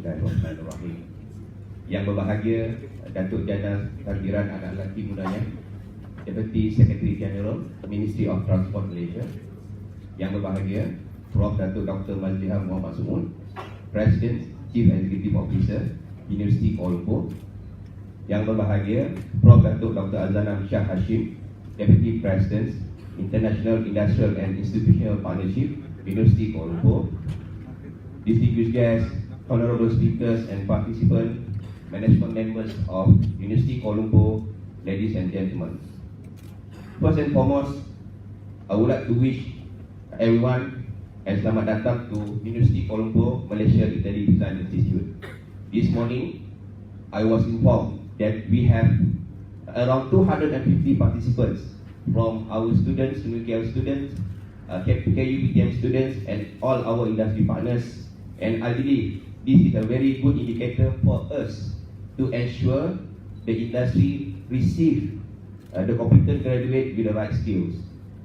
Bismillahirrahmanirrahim. Yang berbahagia Datuk Jana Tarbiran Anak Lelaki Mudanya, Deputy Secretary General Ministry of Transport Malaysia. Yang berbahagia Prof. Datuk Dr. Mazliha Muhammad Sumun, President Chief Executive Officer Universiti Kuala Lumpur. Yang berbahagia Prof. Datuk Dr. Azanam Shah Hashim, Deputy President International Industrial and Institutional Partnership Universiti Kuala Lumpur. Distinguished guests, honorable speakers and participants, management members of Universiti Kuala Lumpur, ladies and gentlemen. First and foremost, I would like to wish everyone and selamat datang to Universiti Kuala Lumpur, Malaysia Italy Design Institute. This morning, I was informed that we have around 250 participants from our students, UniKL students, KUPTM students, and all our industry partners. And I believe this is a very good indicator for us to ensure the industry receive the competent graduate with the right skills.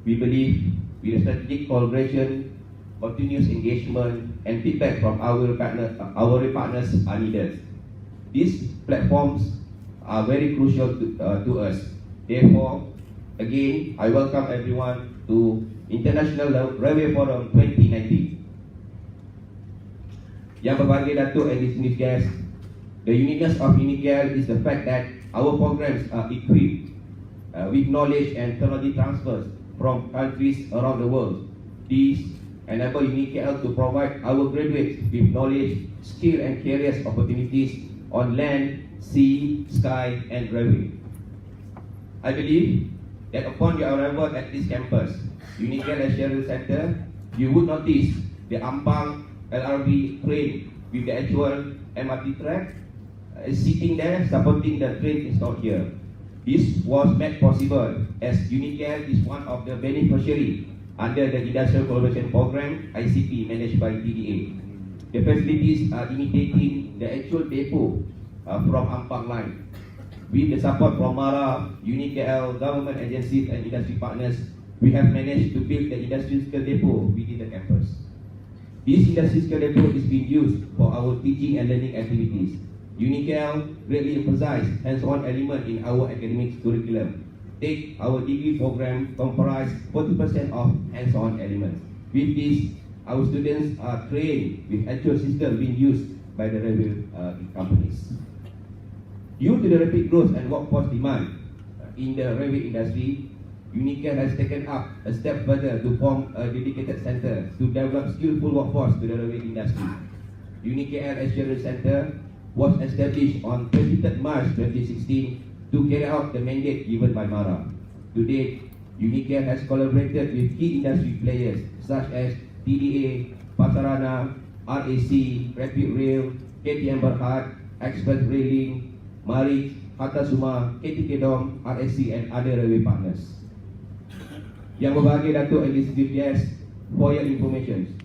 We believe with a strategic collaboration, continuous engagement, and feedback from our partners are needed. These platforms are very crucial to us. Therefore, again, I welcome everyone to International Railway Forum 2019. Yang berbahagia Datuk and distinguished guests, the uniqueness of UniKL is the fact that our programs are equipped with knowledge and technology transfers from countries around the world. These enable UniKL to provide our graduates with knowledge, skill and careers opportunities on land, sea, sky and railway. I believe that upon your arrival at this campus, UniKL Assurance Center, you would notice the Ampang LRB train with the actual MRT track sitting there supporting the train installed here. This was made possible as UniKL is one of the beneficiaries under the Industrial Collaboration Program ICP managed by TDA. The facilities are imitating the actual depot from Ampang line. With the support from MARA, UniKL, government agencies and industry partners, we have managed to build the industrial depot within the campus. This industrial depot is being used for our teaching and learning activities. UniKL greatly emphasizes hands-on element in our academic curriculum. Take our degree program comprise 40% of hands-on elements. With this, our students are trained with actual systems being used by the railway companies. Due to the rapid growth and workforce demand in the railway industry, UniKL has taken up a step further to form a dedicated center to develop skillful workforce to the railway industry. UniKL Assurance Center was established on 23 March 2016 to carry out the mandate given by MARA. To date, UniKL has collaborated with key industry players such as TDA, Pasarana, RAC, Rapid Rail, KTM Berhad, Express Railing, Marit, Hatta Suma, KTK Dom, RSC and other railway partners. Yang berbahagia Datuk and distinguished guests, for your information,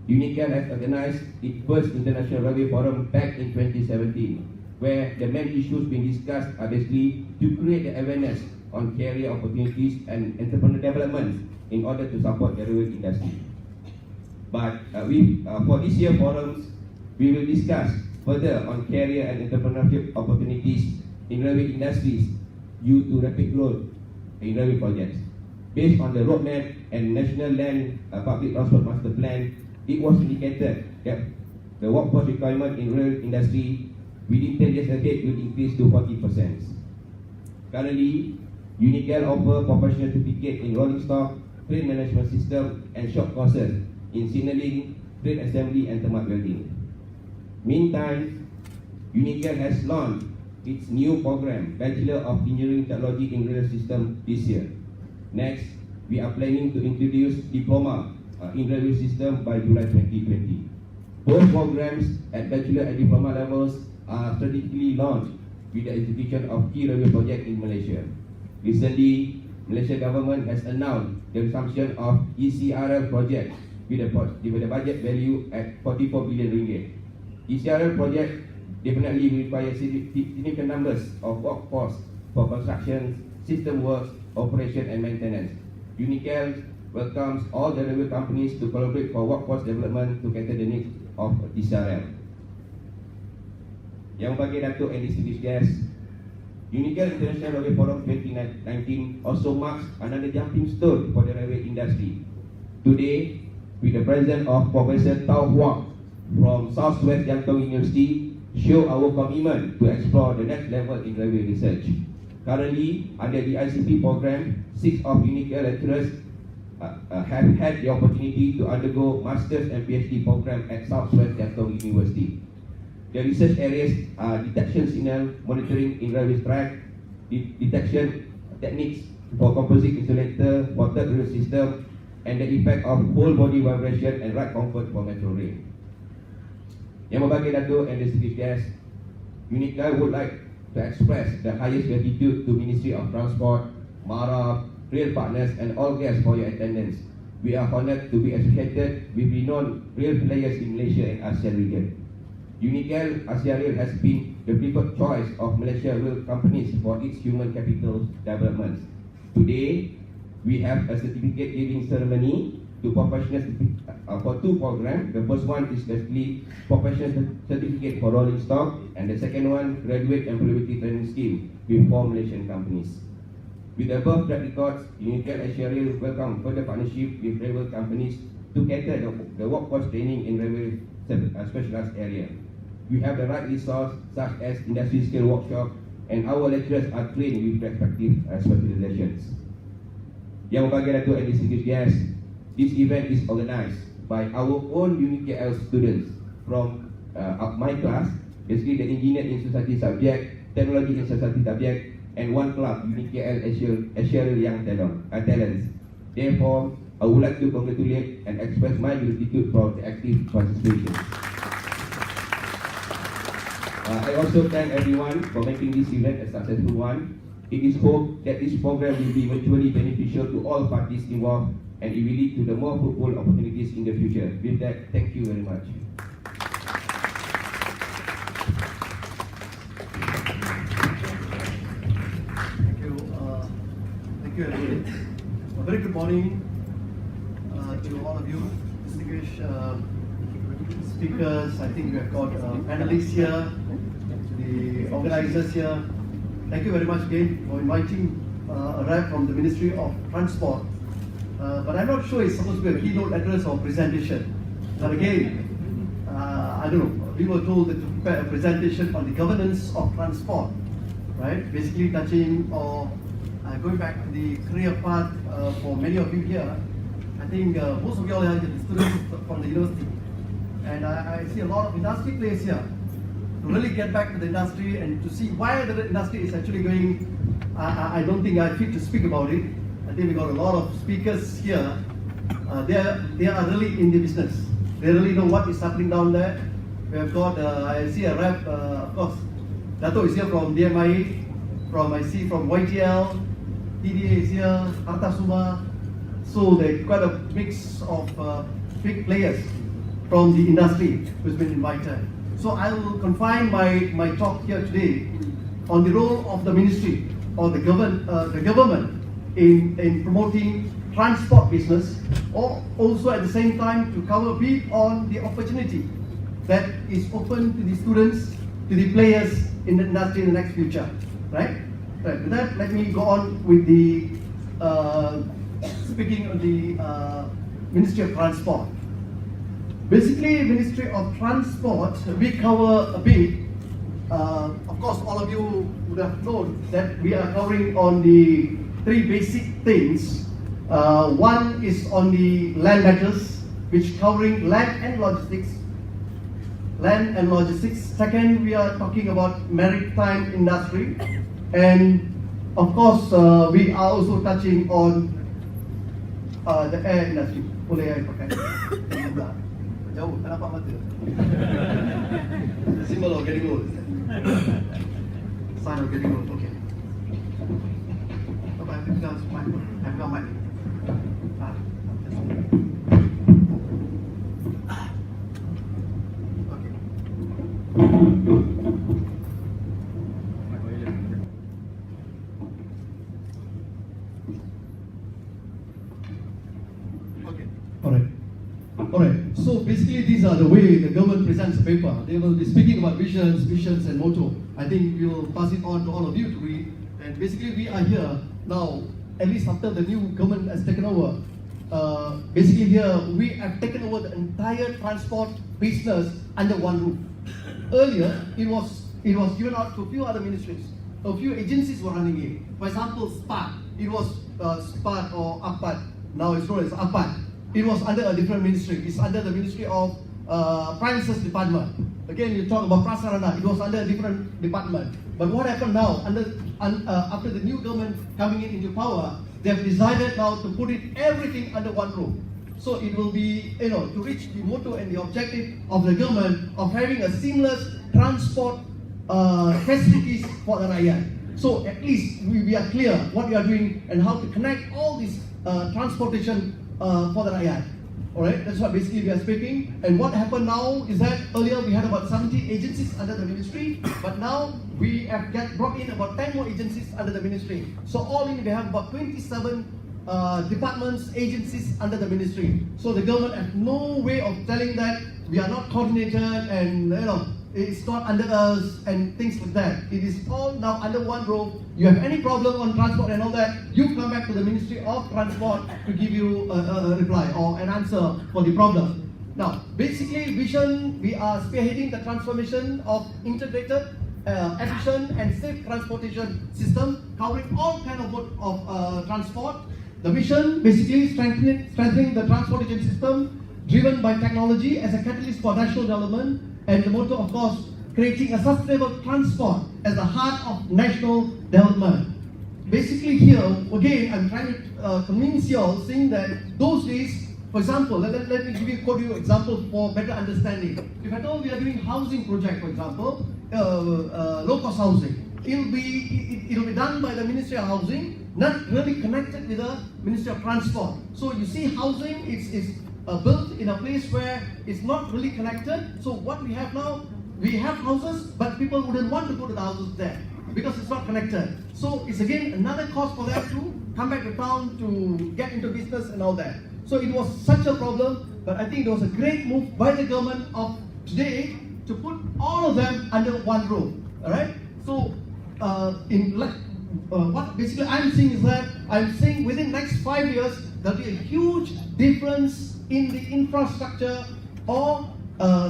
UniKL has organized its first International Railway Forum back in 2017, where the main issues being discussed are basically to create the awareness on career opportunities and entrepreneurial development in order to support the railway industry. But for this year's forums, we will discuss further on career and entrepreneurship opportunities in railway industries due to rapid growth in railway projects. Based on the roadmap and National Land Public Transport Master Plan, it was indicated that the workforce requirement in rail industry within 10 years ahead will increase to 40%. Currently, UniKL offers professional certificate in rolling stock, train management system and short courses in signaling, train assembly and thermal welding. Meantime, UniKL has launched its new program, Bachelor of Engineering Technology in Rail System this year. Next, we are planning to introduce diploma in railway system by July 2020. Both programs at bachelor and diploma levels are strategically launched with the execution of key railway projects in Malaysia. Recently, Malaysia government has announced the resumption of ECRL project with a budget value at 44 billion ringgit. ECRL project definitely requires significant numbers of workforce for construction, system works, operation and maintenance. UniKL welcomes all the railway companies to collaborate for workforce development to cater the needs of ECRL. Yang Bagai Datuk and distinguished guests, UniKL International Railway Forum 2019 also marks another jumping stone for the railway industry. Today, with the presence of Professor Tau Huang from Southwest Yantong University, show our commitment to explore the next level in railway research. Currently, under the ICP program, 6 of UniKL lecturers have had the opportunity to undergo Masters and PhD program at Southwest Yantong University. The research areas are detection signal monitoring in railway track, detection techniques for composite insulator for third rail system, and the effect of whole body vibration and ride comfort for metro rail. Yang Berbahagia Datuk and distinguished guests, UniKL would like to express the highest gratitude to Ministry of Transport, MARA, rail partners and all guests for your attendance. We are honored to be associated with renowned rail players in Malaysia and ASEAN region. UniKL Asia Rail has been the preferred choice of Malaysia rail companies for its human capital developments. Today, we have a certificate giving ceremony to professionals for 2 programs. The first one is basically professional certificate for rolling stock, and the second one, graduate employability training scheme with 4 Malaysian companies. With the above track records, UniKL Asia Rail welcome further partnership with railway companies to cater the workforce training in railway specialized area. We have the right resource such as industry skill workshop, and our lecturers are trained with respective specializations. Yang Berbahagia Datuk and distinguished guests, this event is organized by our own UniKL students from my class, basically the Engineer in Society subject, Technology in Society subject, and 1 club, UniKL Asia Rail Young Talents. Therefore, I would like to congratulate and express my gratitude for the active participation. I also thank everyone for making this event a successful one. It is hoped that this program will be mutually beneficial to all parties involved, and it will lead to the more fruitful opportunities in the future. With that, thank you very much. Thank you, everybody. A very good morning to all of you, distinguished speakers. I think we have got panelists here, the organizers here. Thank you very much again for inviting a rep from the Ministry of Transport. But I'm not sure it's supposed to be a keynote address or presentation. But again, I don't know, we were told that to prepare a presentation on the governance of transport, right? Basically touching or going back to the career path for many of you here. I think most of you all are the students from the university. And I see a lot of industry players here to really get back to the industry and to see why the industry is actually going. I don't think I fit to speak about it. I think we got a lot of speakers here. They are really in the business. They really know what is happening down there. We have got, I see a rep, of course, Dato is here from DMI, from YTL, TDA is here, Artasuma. So there's quite a mix of big players from the industry who's been invited. So I will confine my talk here today on the role of the ministry or the government in promoting transport business, or also at the same time to cover a bit on the opportunity that is open to the students, to the players in the industry in the next future, right? Right. With that, let me go on with the speaking of the Ministry of Transport. Basically, Ministry of Transport, we cover a bit. Of course, all of you would have known that we are covering on the 3 basic things. One is on the land matters, which covering land and logistics. Second, we are talking about maritime industry, and of course, we are also touching on the air industry. Boleh saya pakai? Jauh, tak nampak mata. The symbol of getting old. Sign of getting old. Okay. Apa yang kita harus mic? I've got mic. Alright. So So basically, these are the way the government presents the paper. They will be speaking about visions and motto. I think we will pass it on to all of you to read. And basically, we are here now, at least after the new government has taken over. Basically here, we have taken over the entire transport business under one roof. Earlier, it was given out to a few other ministries. A few agencies were running it. For example, SPAT. It was SPAT or APAT. Now it's known as APAT. It was under a different ministry. It's under the Ministry of Prime Minister's Department. Again, you talk about Prasarana. It was under a different department. But what happened now, after the new government coming into power, they have decided now to put everything under one roof. So it will be, to reach the motto and the objective of the government of having a seamless transport facilities for the Rakyat. So at least we are clear what we are doing and how to connect all this transportation for the Rakyat. Alright, that's what basically we are speaking. And what happened now is that earlier we had about 70 agencies under the ministry, but now we have brought in about 10 more agencies under the ministry. So all in we have about 27 departments, agencies under the ministry. So the government has no way of telling that we are not coordinated and it's not under us and things like that. It is all now under one roof. You have any problem on transport and all that, you come back to the Ministry of Transport to give you a reply or an answer for the problem. Now, basically, vision, we are spearheading the transformation of integrated, efficient and safe transportation system covering all kind of mode of transport. The vision, basically strengthening the transportation system driven by technology as a catalyst for national development. And the motto, of course, creating a sustainable transport as the heart of national development. Basically here, again, I'm trying to convince you all, saying that those days, for example, let me quote you example for better understanding. If at all we are doing housing project, for example, low-cost housing, it'll be done by the Ministry of Housing, not really connected with the Ministry of Transport. So you see, housing is built in a place where it's not really connected. So what we have now, we have houses, but people wouldn't want to go to the houses there because it's not connected. So it's again another cost for them to come back to town to get into business and all that. So it was such a problem, but I think it was a great move by the government of today to put all of them under one roof. All right. So what basically I'm saying is that I'm saying within next 5 years there'll be a huge difference in the infrastructure or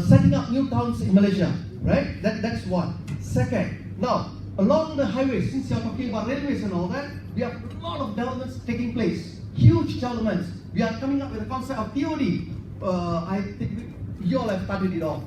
setting up new towns in Malaysia, right? That's one. Second, now along the highways, since you're talking about railways and all that, we have a lot of developments taking place, huge developments. We are coming up with a concept of TOD. I think you all have started it off.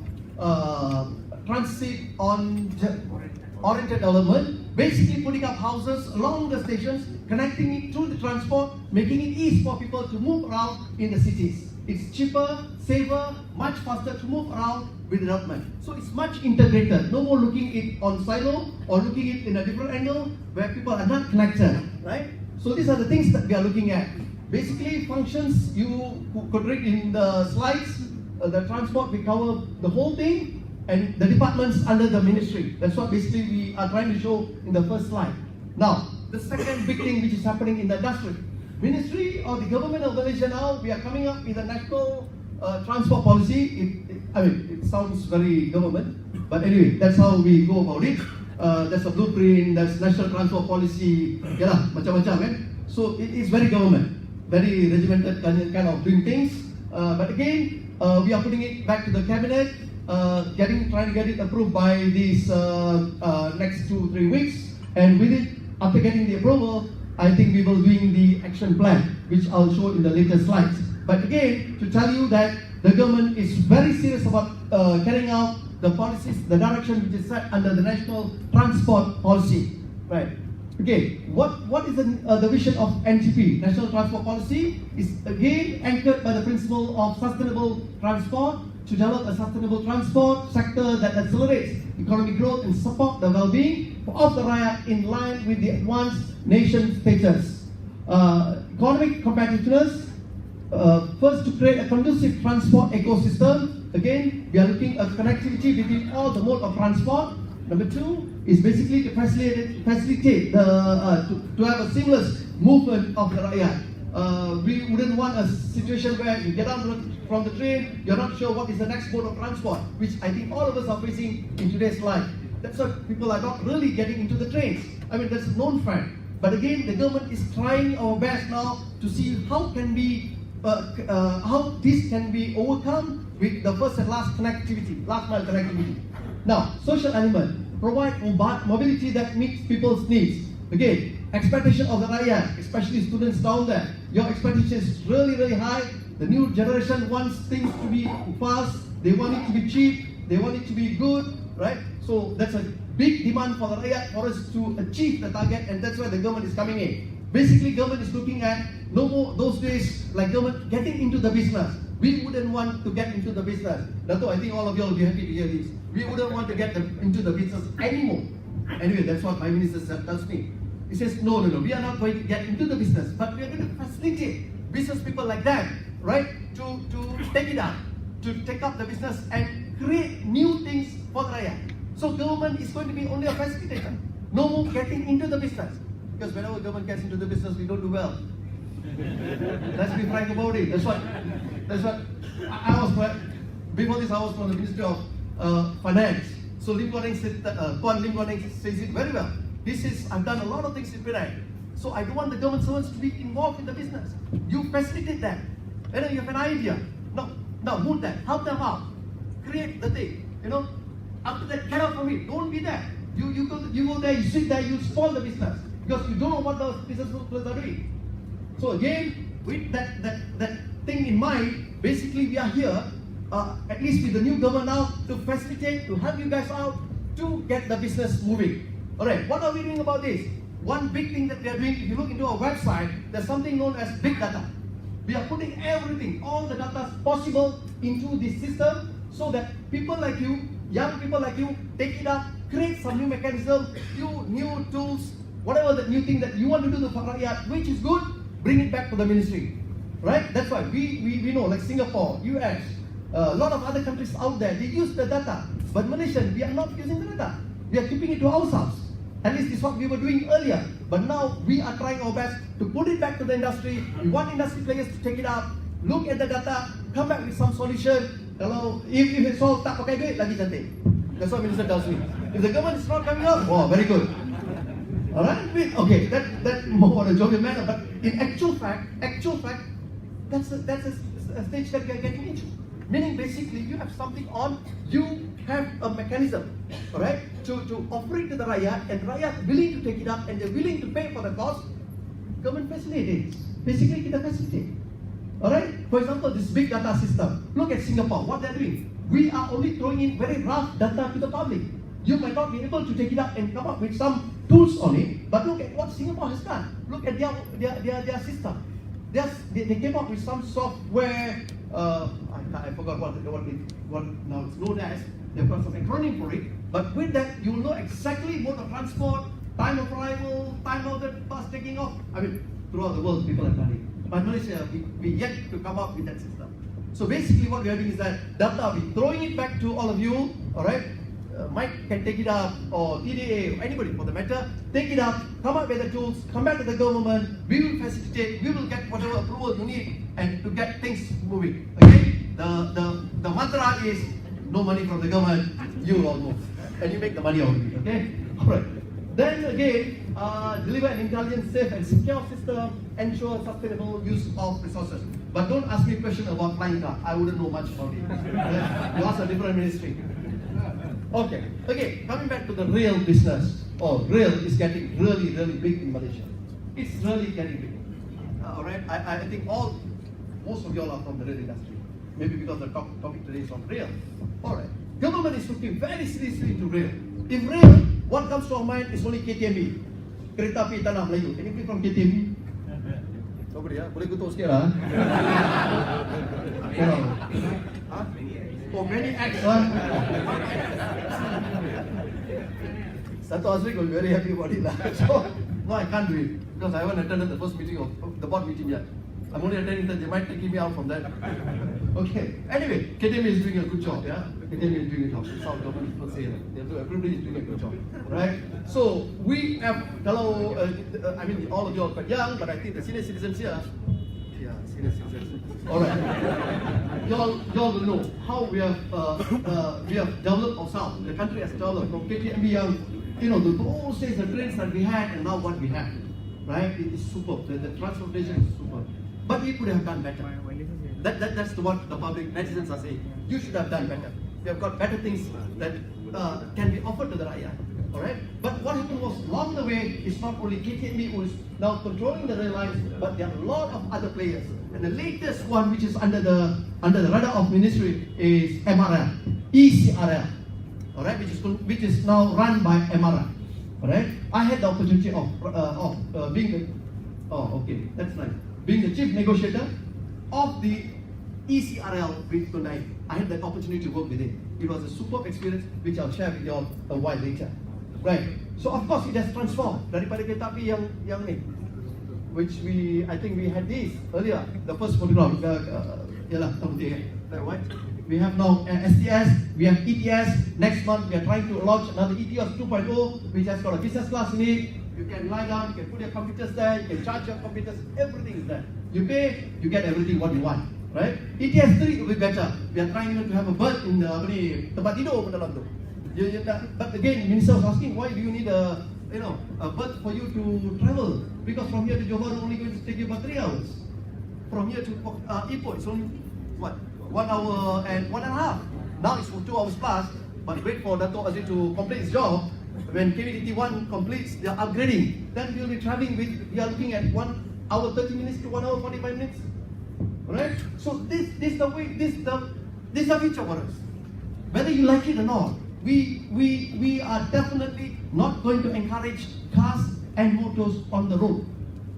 Transit oriented development, basically putting up houses along the stations, connecting it through the transport, making it easy for people to move around in the cities. It's cheaper, safer, much faster to move around with development. So it's much integrated. No more looking it on silo or looking it in a different angle where people are not connected, right? So these are the things that we are looking at. Basically, functions, you could read in the slides, the transport, we cover the whole thing, and the departments under the ministry. That's what basically we are trying to show in the first slide. Now, the second big thing which is happening in the industry. Ministry or the government of Malaysia now, we are coming up with a national transport policy. It sounds very government, but anyway, that's how we go about it. There's a blueprint, there's national transport policy, macam-macam kan. So it is very government, very regimented kind of doing things. But again, we are putting it back to the cabinet, trying to get it approved by these next 2-3 weeks, and with it, after getting the approval, I think we will doing the action plan, which I'll show in the later slides. But again, to tell you that the government is very serious about carrying out the policies, the direction which is set under the national transport policy, right? Okay, what is the vision of NTP, National Transport Policy, is again anchored by the principle of sustainable transport, to develop a sustainable transport sector that accelerates economic growth and support the well-being of the Rakyat in line with the advanced nation status. Economic competitiveness, first to create a conducive transport ecosystem. Again, we are looking at connectivity between all the mode of transport. Number 2 is basically to facilitate to have a seamless movement of the Rakyat. We wouldn't want a situation where you get out from the train, you're not sure what is the next mode of transport, which I think all of us are facing in today's life. That's why people are not really getting into the trains. I mean, that's a known fact. But again, the government is trying our best now to see how this can be overcome with the first and last connectivity, last mile connectivity. Now, social element, provide mobility that meets people's needs. Again, expectation of the rakyat, especially students down there. Your expectation is really, really high. The new generation wants things to be fast. They want it to be cheap. They want it to be good, right? So that's a big demand for the rakyat for us to achieve the target, and that's where the government is coming in. Basically, government is looking at no more those days like government getting into the business. We wouldn't want to get into the business. Dato', I think all of you will be happy to hear this. We wouldn't want to get into the business anymore. Anyway, that's what my minister tells me. He says, no, we are not going to get into the business, but we are going to facilitate business people like that, right, to take it up, to take up the business and create new things for the rakyat. So government is going to be only a facilitator. No more getting into the business. Because whenever government gets into the business, we don't do well. Let's be frank about it. That's what I was, before this I was from the Ministry of Finance. So Lim Guan Eng says it very well. I've done a lot of things in Penang. So I don't want the government servants to be involved in the business. You facilitate that. And then you have an idea. Now move that, help them out. Create the thing. After that, get out from it. Don't be there. You go there, you sit there, you spoil the business. Because you don't know what the business people are doing. So again, with that thing in mind, basically we are here, at least with the new government now, to facilitate, to help you guys out, to get the business moving. Alright, what are we doing about this? One big thing that we are doing, if you look into our website, there's something known as big data. We are putting everything, all the data possible into this system so that people like you, young people like you, take it up, create some new mechanism, new tools, whatever the new thing that you want to do for rakyat, which is good, bring it back to the ministry. Right? That's why we know, like Singapore, US, a lot of other countries out there, they use the data. But Malaysian, we are not using the data. We are keeping it to ourselves. At least this is what we were doing earlier. But now we are trying our best to put it back to the industry. We want industry players to take it up, look at the data, come back with some solution. If it's all tak pakai duit, lagi cantik. That's what Minister tells me. If the government is not coming up, oh, very good. Alright? Okay, that's more on a jovial manner. But in actual fact, that's a stage that we are getting into. Meaning basically you have something on, you have a mechanism, alright, to offer it to the rakyat, and rakyat willing to take it up and they're willing to pay for the cost. Government facilitates. Basically kita facilitate. Alright? For example, this big data system. Look at Singapore, what they're doing. We are only throwing in very rough data to the public. You might not be able to take it up and come up with some tools on it, but look at what Singapore has done. Look at their system. They came up with some software. I forgot what now it's known as. They've got some acronym for it. But with that, you will know exactly mode of transport, time of arrival, time of the bus taking off. I mean, throughout the world, people have done it. But Malaysia, we yet to come up with that system. So basically, what we are doing is that data, we're throwing it back to all of you. All right. Mike can take it up, or TDA, or anybody for the matter, take it up, come up with the tools, come back to the government, we will facilitate, we will get whatever approval you need, and to get things moving. Okay? The mantra is, no money from the government, you will all move. And you make the money out of it, okay? Alright. Then again, deliver an intelligent, safe and secure system, ensure sustainable use of resources. But don't ask me a question about flying car, I wouldn't know much about it. You ask a different ministry. Okay, coming back to the rail business. Rail is getting really, really big in Malaysia. It's really getting big. Alright, I think most of you all are from the rail industry. Maybe because the topic today is on rail. Alright, government is looking very seriously into rail. In rail, what comes to our mind is only KTMB. Kereta Api Tanah Melayu. Anybody from KTMB? Nobody, boleh kutuk sikit lah. Many acts. Sato Azrik will be very happy about it. So, no, I can't do it because I haven't attended the first meeting of the board meeting yet. I'm only attending that. They might take me out from that. Okay. Anyway, KTM is doing a good job. Yeah, KTM is doing a job. That's how government people say that. Everybody is doing a good job, right? So we have, all of you are quite young, but I think the senior citizens here, in a success. All right. Y'all will know how we have developed ourselves. The country has developed from KTMB. Those days, the trains that we had, and now what we have, right? It is superb. The transportation is superb. But we could have done better. That's what the public netizens are saying. You should have done better. We have got better things that can be offered to the Raya. Alright? But what happened was, along the way, it's not only KTMB who is now controlling the rail lines, but there are a lot of other players. And the latest one, which is under the radar of ministry, is MRL, ECRL. Alright, which is now run by MRL. Alright? I had the opportunity of being the chief negotiator of the ECRL with Hyundai. I had that opportunity to work with it. It was a superb experience, which I'll share with you all a while later. Right. So of course it has transformed daripada kereta api yang ni, which I think we had this earlier. The first photograph, right? We have now STS, we have ETS. Next month we are trying to launch another ETS 2.0, which has got a business class in it. You can lie down, you can put your computers there, you can charge your computers, everything is there. You pay, you get everything what you want, right? ETS 3 will be better. We are trying to have a berth in the tempat tidur dalam tu. But again, minister was asking, why do you need a berth for you to travel? Because from here to Johor Bahru only going to take you about 3 hours. From here to Ipoh, it's only what, 1 hour and 1.5. Now it's for 2 hours plus. But wait for Dato' Aziz to complete his job. When KVDT 1 completes their upgrading, then we'll be traveling with, we are looking at 1 hour 30 minutes to 1 hour 45 minutes. Alright? So this is the way, this is the future for us. Whether you like it or not, we are definitely not going to encourage cars and motors on the road.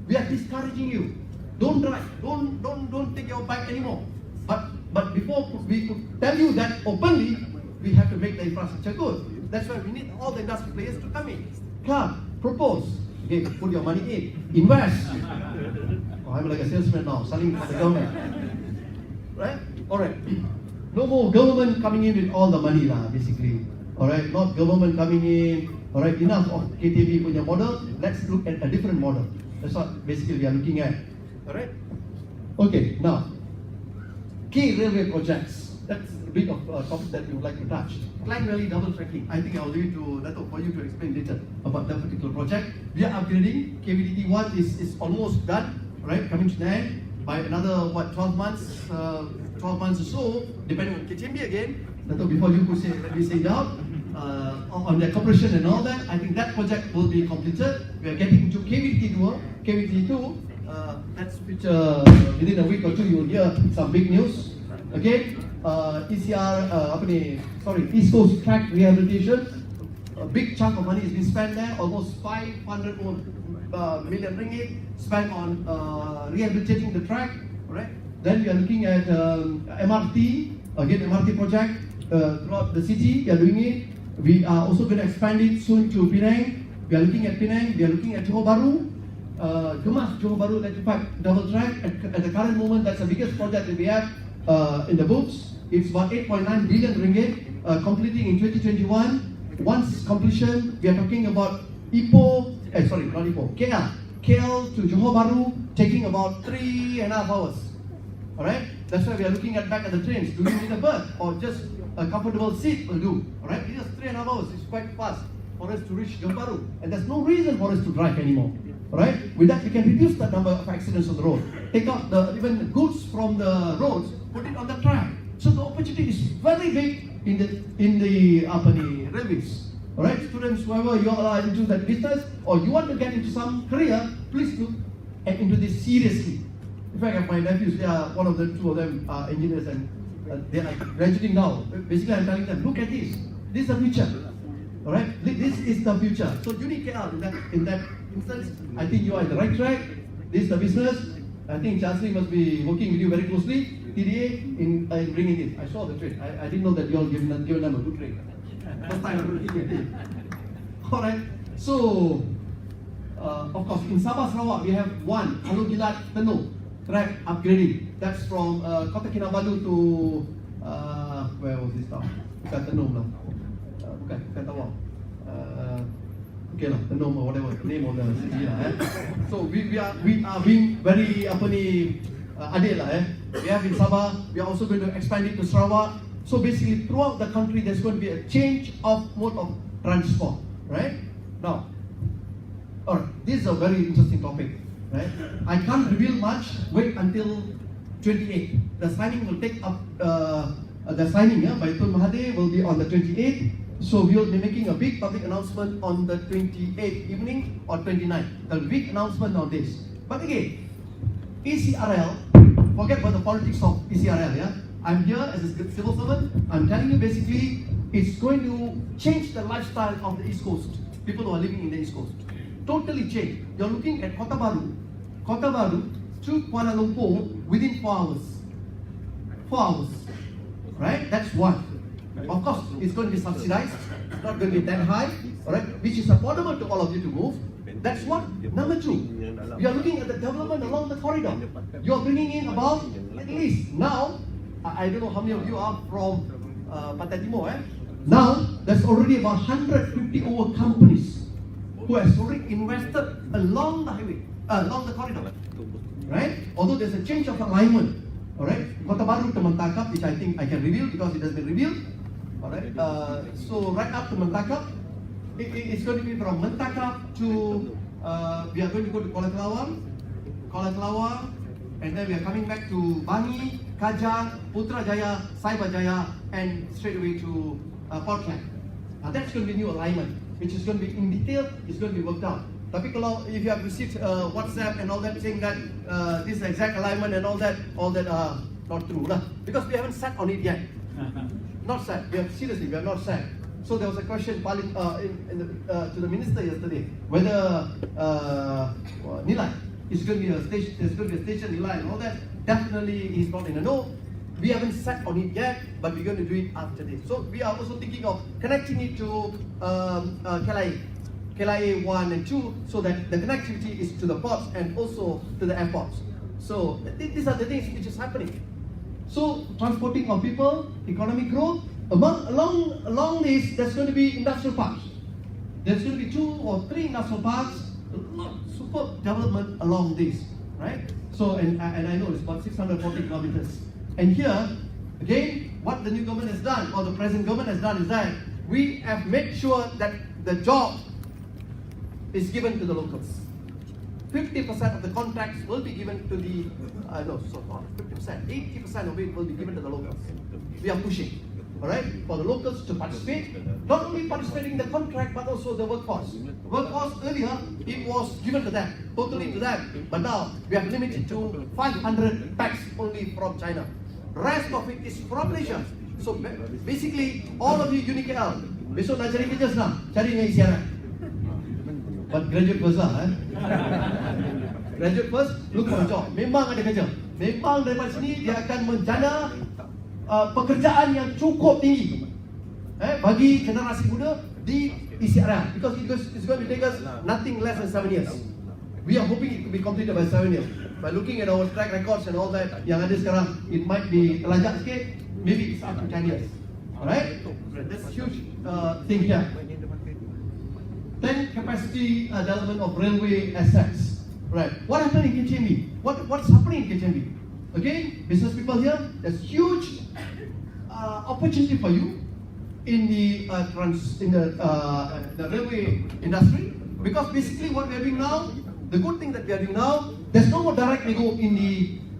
We are discouraging you. Don't drive. Don't take your bike anymore. But before we could tell you that openly, we have to make the infrastructure good. That's why we need all the industry players to come in. Club, propose. Okay, put your money in. Invest. Oh, I'm like a salesman now, selling for the government. Right? Alright. No more government coming in with all the money basically. Alright, not government coming in. Alright, enough of KTB punya model. Let's look at a different model. That's what basically we are looking at. Alright? Okay, now, key railway projects. That's a bit of a topic that we would like to touch. Klang Valley double tracking. I think I'll leave it to Dato' for you to explain later about that particular project. We are upgrading. KVDT 1 is almost done. Right, coming to the end by another 12 months or so, depending on KTMB again. Dato', before you could say, let me say down on their cooperation and all that. I think that project will be completed. We are getting into KVDT 2. That's which within a week or two you will hear some big news. Okay, East Coast Track Rehabilitation. A big chunk of money has been spent there, almost 500 million ringgit spent on rehabilitating the track. Right? Then we are looking at MRT, again MRT project throughout the city. We are doing it. We are also going to expand it soon to Penang. We are looking at Penang. We are looking at Johor Bahru. Johor Bahru electrified double track. At the current moment, that's the biggest project that we have in the books. It's about 8.9 billion ringgit, completing in 2021. Once completion, we are talking about KL to Johor Bahru, taking about 3.5 hours. Alright? That's why we are looking back at the trains. Do you need a berth or just a comfortable seat will do? Alright? It is 3.5 hours. It's quite fast for us to reach Johor Bahru. And there's no reason for us to drive anymore. Alright? With that, we can reduce the number of accidents on the road. Take out even the goods from the roads, put it on the track. So the opportunity is very big in the railways. Alright, students, whoever you are into that business or you want to get into some career, please look into this seriously. In fact, I have my nephews, two of them are engineers and they are graduating now. Basically, I'm telling them, look at this. This is the future. Alright, this is the future. So UniKL, in that instance, I think you are in the right track. This is the business. I think Chancellor must be working with you very closely. TDA in bringing this. I saw the trade. I didn't know that you all given them a good trade. First time I'm looking at it. Alright, so of course in Sabah Sarawak we have one Alor Gilat Tenung track upgrading. That's from Kota Kinabalu to where was this town? Bukan Tenung lah. Bukan Tawau. Okay lah, Tenung or whatever the name of the city lah. So we are being very Adil lah. We have in Sabah. We are also going to expand it to Sarawak. So basically, throughout the country, there's going to be a change of mode of transport, right? Now, all right, this is a very interesting topic, right? I can't reveal much. Wait until 28. The signing will take up. The signing by Tun Mahathir will be on the 28th. So we will be making a big public announcement on the 28th evening or 29th. A big announcement on this. But again, ECRL. Forget about the politics of ECRL. Yeah. I'm here as a civil servant. I'm telling you basically, it's going to change the lifestyle of the East Coast. People who are living in the East Coast. Totally change. You're looking at Kota Baru to Kuala Lumpur within 4 hours. 4 hours. Right? That's one. Of course, it's going to be subsidized. It's not going to be that high. Alright? Which is affordable to all of you to move. That's one. Number two, we are looking at the development along the corridor. You are bringing in about, at least now, I don't know how many of you are from Pantai Timur. Now, there's already about 150 over companies who has already invested along the highway, along the corridor. Right? Although there's a change of alignment. Alright? Kota Baru to Mentakap, which I think I can reveal because it has been revealed. Alright? So right up to Mentakap, it's going to be from Mentakap to, we are going to go to Kuala Kelawar, and then we are coming back to Bangi, Kajang, Putrajaya, Cyberjaya, and straight away to Port Klang. That's going to be new alignment, which is going to be in detail, it's going to be worked out. Tapi kalau if you have received WhatsApp and all that saying that this is exact alignment and all that are not true lah. Because we haven't sat on it yet. Not sat. Seriously, we have not sat. So there was a question to the minister yesterday whether Nilai is going to be a station. There's going to be a station Nilai and all that. Definitely, he's not in the know. We haven't sat on it yet, but we're going to do it after this. So we are also thinking of connecting it to KLIA 1 and 2, so that the connectivity is to the ports and also to the airports. So these are the things which is happening. So transporting of people, economic growth. Along this, there's going to be industrial parks. There's going to be 2 or 3 industrial parks. Superb development along this, right? So and I know it's about 640 kilometers. And here, again, what the new government has done, or the present government has done, is that we have made sure that the job is given to the locals. 50% of the contracts will be given to the, not 50%, 80% of it will be given to the locals. We are pushing, all right, for the locals to participate, not only participating in the contract, but also the workforce. Workforce earlier, it was given to them, totally to them, but now we have limited to 500 packs only from China. Rest of it is from Malaysia. So basically, all of you UniKL, besok nak cari kerja senang, cari dengan isiaran. But graduate first lah, Graduate first, look for a job. Memang ada kerja. Memang daripada sini dia akan menjana pekerjaan yang cukup tinggi bagi generasi muda di ECRL, because it's going to take us nothing less than 7 years. We are hoping it to be completed by 7 years. By looking at our track records and all that yang ada sekarang, it might be terlajak sikit, maybe it's up to 10 years. Alright? That's a huge thing here. Then capacity development of railway assets. Right. What happened in KCMB? What's happening in KCMB? Again, business people here, there's huge opportunity for you in the railway industry, because basically what we are doing now, the good thing that we are doing now, there's no more direct nego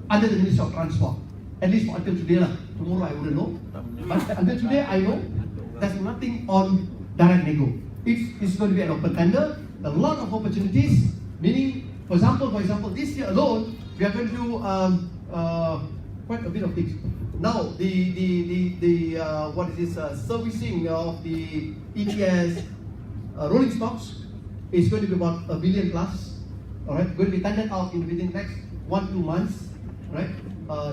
under the Ministry of Transport. At least until today lah. Tomorrow I wouldn't know. But until today I know there's nothing on direct nego. It's going to be an open tender. A lot of opportunities. Meaning, for example, this year alone, we are going to do quite a bit of things. Now, servicing of the ETS rolling stocks is going to be about $1 billion plus. All right, going to be tendered out within the next 1-2 months. Right.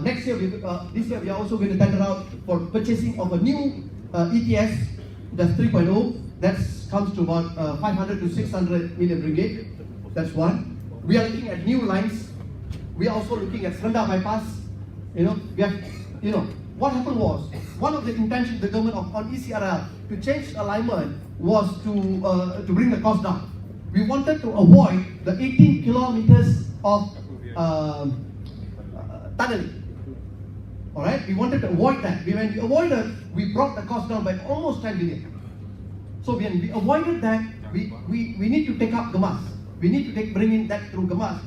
This year we are also going to tender out for purchasing of a new ETS, that's 3.0. That comes to about 500 to 600 million ringgit. That's one. We are looking at new lines. We are also looking at Srenda bypass. What happened was, one of the intentions of the government on ECRL to change alignment was to bring the cost down. We wanted to avoid the 18 kilometers of tunneling. Alright, we wanted to avoid that. When we avoided, we brought the cost down by almost 10 billion. So when we avoided that, we need to take up Gamas. We need to bring in that through Gamas.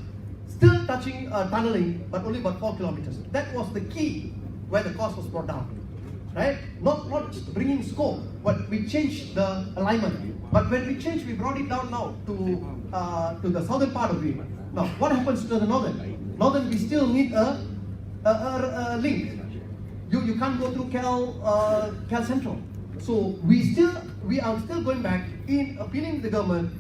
Still touching tunneling, but only about 4 kilometers. That was the key where the cost was brought down. Right? Not just bringing scope, but we changed the alignment. But when we changed, we brought it down now to the southern part of it. Now, what happens to the northern? Northern, we still need a link. You can't go through Cal Central. So we are still going back in appealing to the government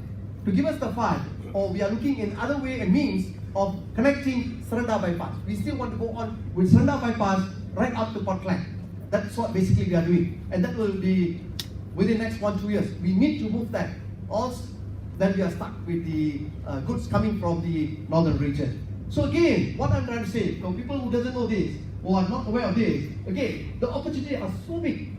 to give us the fund, or we are looking in other way and means of connecting Serenda bypass. We still want to go on with Serenda bypass right up to Port Klang. That's what basically we are doing, and that will be within the next 1-2 years. We need to move that, or then we are stuck with the goods coming from the northern region. So again, what I'm trying to say, for people who doesn't know this, who are not aware of this, again, the opportunities are so big.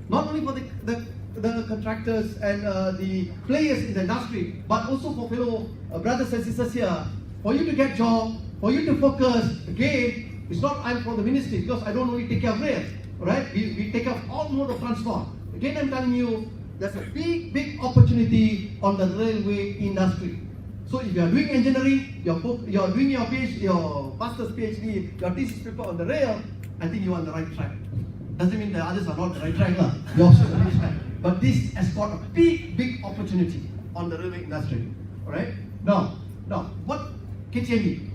Not only for the contractors and the players in the industry, but also for fellow brothers and sisters here, for you to get job, for you to focus. Again, it's not I'm from the ministry, because I don't only take care of rail, right? We take care of all mode of transport. Again, I'm telling you, there's a big opportunity on the railway industry. So if you are doing engineering, you're doing your PhD, your master's PhD, your thesis paper on the rail, I think you're on the right track. Doesn't mean the others are not the right track, you're also on the right track. But this has got a big opportunity on the railway industry. Alright? Now, what KTMB?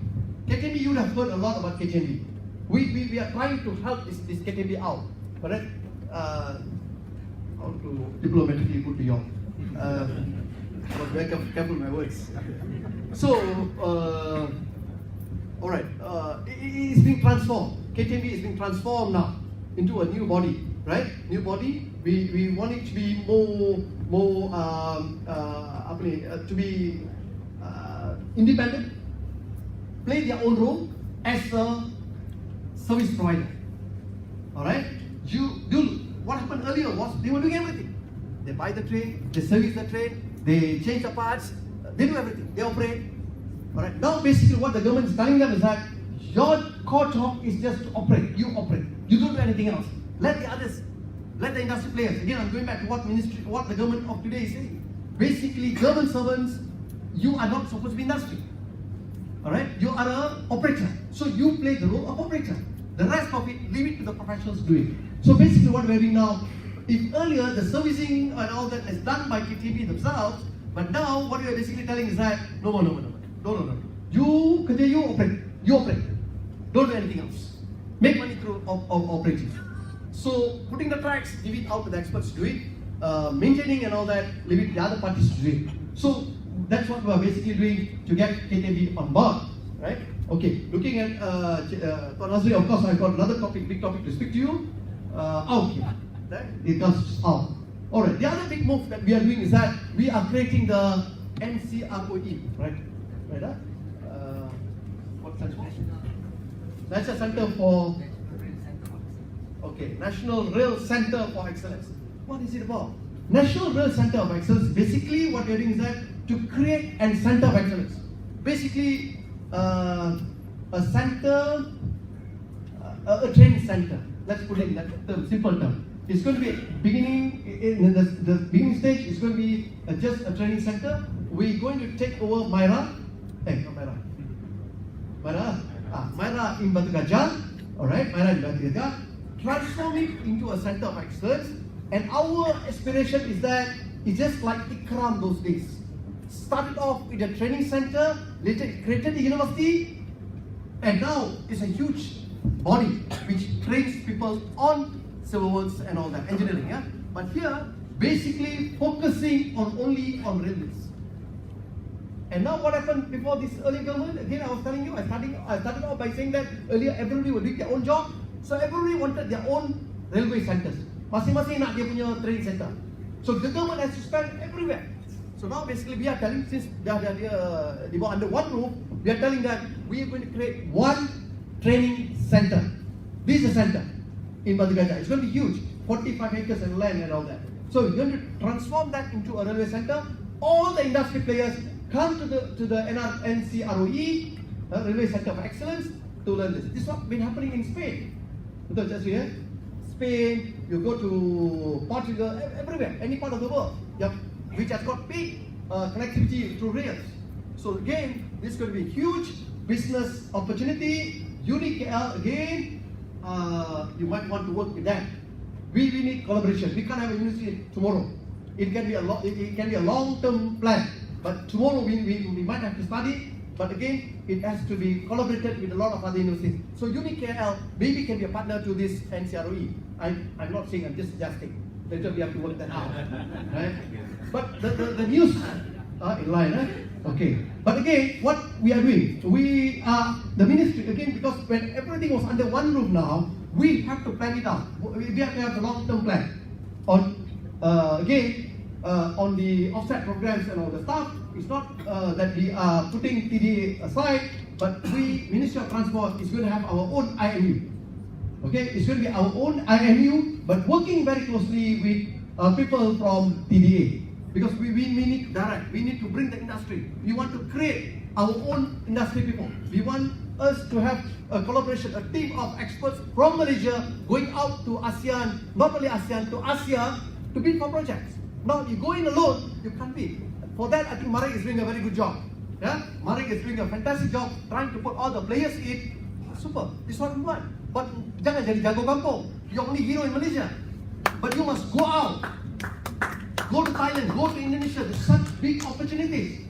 KTMB, you have heard a lot about KTMB. We are trying to help this KTMB out. Correct? How to diplomatically put beyond. I was very careful with my words. So, alright, it is being transformed. KTMB is being transformed now into a new body, right? New body. We want it to be more to be independent, play their own role as a service provider. Alright? What happened earlier was they were doing everything. They buy the train, they service the train, they change the parts, they do everything, they operate. Alright, now basically what the government is telling them is that your core job is just to operate, you don't do anything else. Let the others, let the industry players, again I'm going back to what the government of today is saying. Basically, government servants, you are not supposed to be industry. Alright, you are an operator, so you play the role of operator. The rest of it, leave it to the professionals to do it. So basically what we're doing now, if earlier the servicing and all that is done by KTB themselves, but now what we are basically telling is that no. You operate. Don't do anything else. Make money through operating. So putting the tracks, leave it out to the experts to do it. Maintaining and all that, leave it to the other parties to do it. So that's what we are basically doing to get KTB on board, right? Okay, looking at Nazri, of course I've got another big topic to speak to you. Okay. Right? It comes out. Alright, the other big move that we are doing is that we are creating the NCROE, right? What's that for? That's a center for, National Rail Center for Excellence. What is it about? National Rail Center of Excellence, basically what we are doing is that to create a center of excellence. Basically, a center, a training center. Let's put it in that simple term. It's going to be in the beginning stage. It's going to be just a training center. We're going to take over Myra in Batu Gajah. Alright, Myra in Batu Gajah. Transform it into a center of excellence. And our aspiration is that it's just like Ikram those days. Started off with a training center, later created the university, and now it's a huge body which trains people on civil works and all that, engineering, yeah? But here, basically focusing only on railways. And now what happened before this earlier government? Again, I was telling you, I started off by saying that earlier everybody was doing their own job. So everybody wanted their own railway centers. Masing-masing nak dia punya training center. So the government has to spend everywhere. So now basically we are telling, since they are under one roof, we are telling that we are going to create one training center. This is a center in Batu Gajah. It's going to be huge, 45 acres of land and all that. So we're going to transform that into a railway center. All the industry players come to the NCROE, Railway Center of Excellence, to learn this. This is what's been happening in Spain. Betul tak sih? Spain, you go to Portugal, everywhere, any part of the world, which has got big connectivity through rails. So again, this is going to be a huge business opportunity. UniKL again, you might want to work with them. We need collaboration. We can't have a university tomorrow. It can be a long-term plan. But tomorrow we might have to study. But again, it has to be collaborated with a lot of other universities. So UniKL maybe can be a partner to this NCROE. I'm not saying, I'm just suggesting. Later we have to work that out. Right? But the news are in line. Okay. But again, what we are doing, we are the ministry again, because when everything was under one roof now, we have to plan it out. We have to have a long-term plan. On on the offset programs and all the stuff, it's not that we are putting TDA aside, but we, Ministry of Transport, is going to have our own IMU. Okay, it's going to be our own IMU, but working very closely with people from TDA. Because we need to direct, we need to bring the industry. We want to create our own industry people. We want us to have a collaboration, a team of experts from Malaysia going out to ASEAN, not only ASEAN, to Asia, to bid for projects. Now, you go in alone, you can't bid. For that, I think Marik is doing a very good job. Yeah, Marik is doing a fantastic job trying to put all the players in. Super, this is what we want. But jangan jadi jago kampung. You're only hero in Malaysia. But you must go out. Go to Thailand, go to Indonesia. There's such big opportunities.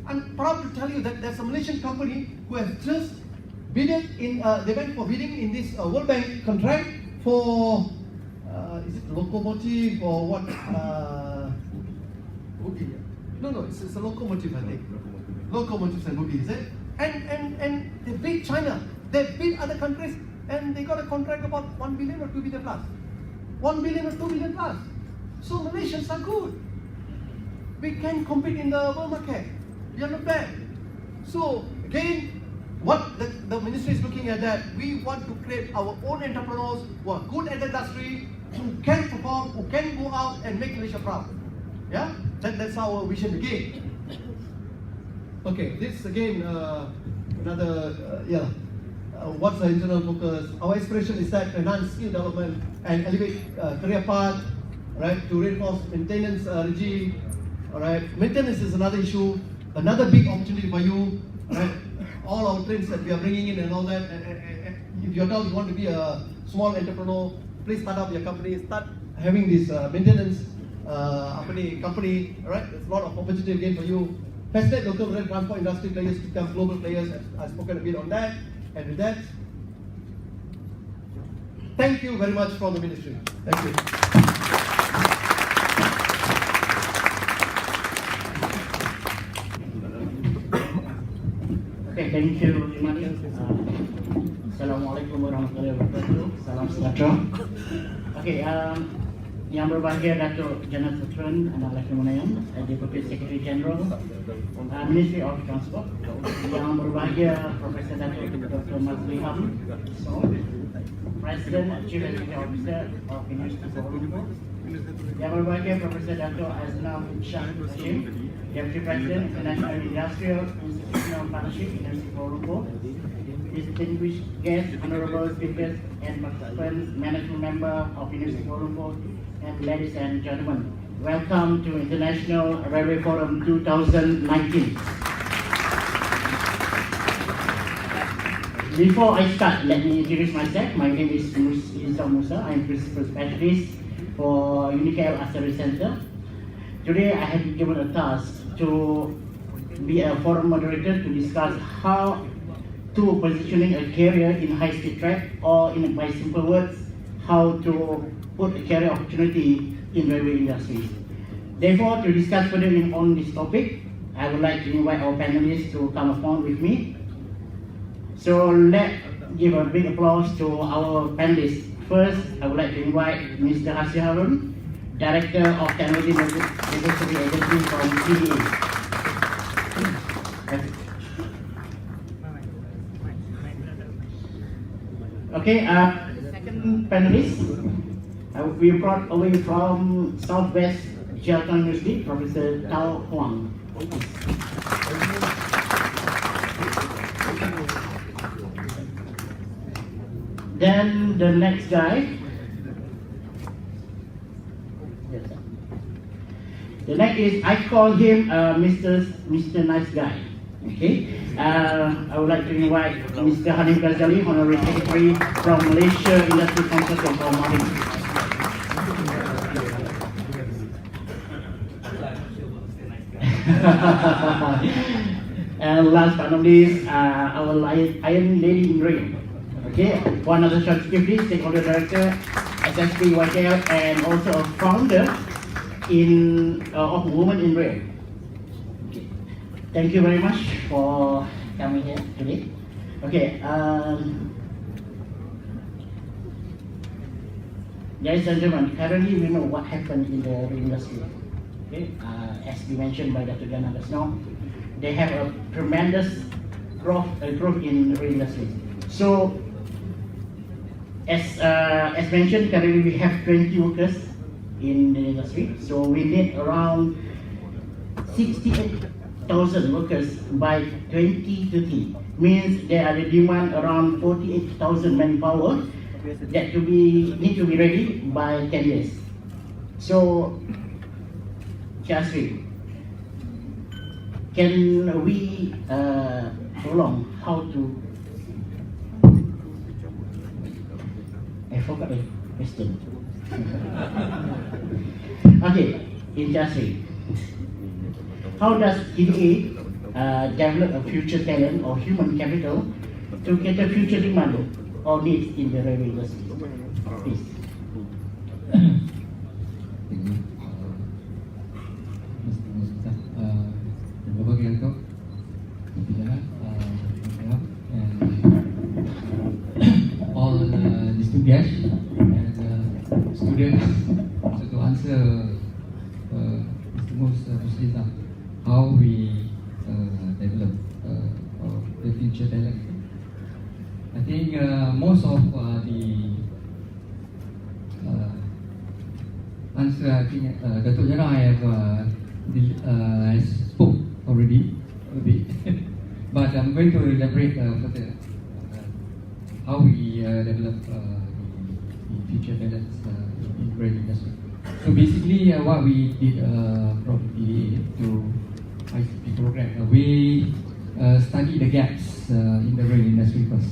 I'm proud to tell you that there's a Malaysian company who has just bidded in. They went for bidding in this World Bank contract for. Is it locomotive or what? Boogie. No, it's a locomotive, I think. Locomotives and boogie, is it? And they beat China. They beat other countries, and they got a contract about 1 billion or 2 billion plus. 1 billion or 2 billion plus. So Malaysians are good. We can compete in the world market. We are not bad. So again, what the ministry is looking at that, we want to create our own entrepreneurs who are good at the industry, who can perform, who can go out and make Malaysia proud. Yeah, that's our vision again. Okay, this again what's the internal focus? Our aspiration is that enhance skill development and elevate career path, right? To reinforce maintenance regime. All right, maintenance is another issue, another big opportunity for you. Right, all our trends that we are bringing in and all that. And if you want to be a small entrepreneur, please start up your company, start having this maintenance company, right? There's a lot of opportunity again for you. Facilitate local rail transport industry players to become global players. I've spoken a bit on that. And with that, thank you very much from the ministry. Thank you. Okay, thank you very much. Assalamualaikum warahmatullahi wabarakatuh. Salam sejahtera. Okay, yang berbahagia Datuk Jeneral Sutran Anak Lelaki Menayan, Deputy Secretary General Ministry of Transport. Yang berbahagia Profesor Datuk Dr. Mazli Ham, President Chief Executive Officer of University Kuala Lumpur. Yang berbahagia Profesor Datuk Aznam Shah Hashim, Deputy President International Industrial Institutional Partnership University Kuala Lumpur. Distinguished guests, honorable speakers, and participants, management member of University Kuala Lumpur, and ladies and gentlemen, welcome to International Railway Forum 2019. Before I start, let me introduce myself. My name is Izzah Musa. I am Principal Specialist for UniKL Asari Center. Today, I have been given a task to be a forum moderator to discuss how to positioning a career in high-speed track, or in by simple words, how to put a career opportunity in railway industries. Therefore, to discuss further on this topic, I would like to invite our panelists to come upon with me. So let's give a big applause to our panelists. First, I would like to invite Mr. Hasri Harun, Director of Technology Diversity Agency from TDA. Okay, second panelist, we brought away from Southwest Cheltenham University, Professor Tao Huang. Then the next guy. Yes, sir. The next is, I call him Mr. Nice Guy. Okay. I would like to invite Mr. Hanim Ghazali, Honorary Secretary from Malaysia Industry Consortium for Marine. And last but not least, our Iron Lady in Ring. Okay, one of the secretary, stakeholder director, SSP UniKL, and also a founder of Women in Red. Okay. Thank you very much for coming here today. Okay, ladies and gentlemen, currently we know what happened in the industry. Okay, as we mentioned by Dr. Gana just now, they have a tremendous growth in the industry. So, as mentioned, currently we have 20 workers in the industry. So we need around 68,000 workers by 2030. Means there are the demand around 48,000 manpower that need to be ready by 10 years. So, Chasri, can we prolong how to? I forgot the question. Okay, in Chasri, how does EDA develop a future talent or human capital to cater future demand or needs in the railway industry? Please. All distinguished guests and students, so to answer Mr. Musliza, how we develop the future talent. I think most of the answer, I think Dr. Jana have spoke already a bit, but I'm going to elaborate further how we develop the future talents in the rail industry. So basically, what we did from EDA to ICP program, we study the gaps in the rail industry first.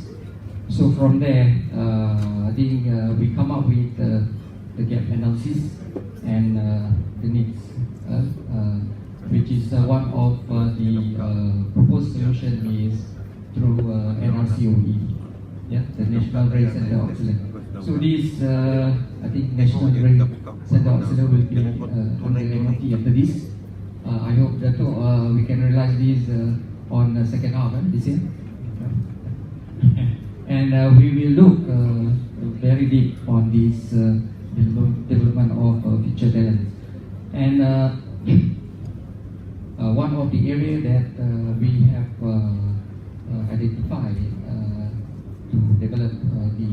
So from there, I think we come up with the gap analysis and the needs, which is one of the proposed solution is through NRCOE, the National Rail Center of Excellence. So this, I think National Rail Center of Excellence will be on the MOT after this. I hope that we can realize this on the second half this year. And we will look very deep on this development of future talent. And one of the areas that we have identified to develop the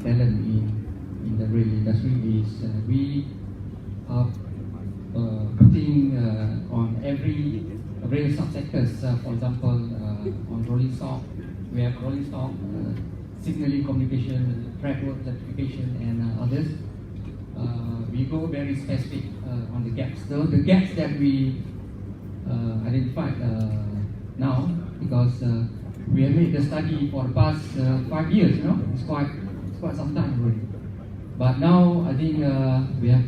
talent in the rail industry is we are putting on every rail subsectors, for example, on rolling stock, we have rolling stock, signaling communication, track work certification, and others. We go very specific on the gaps. So the gaps that we identified now, because we have made the study for the past 5 years, it's quite some time already. But now I think we have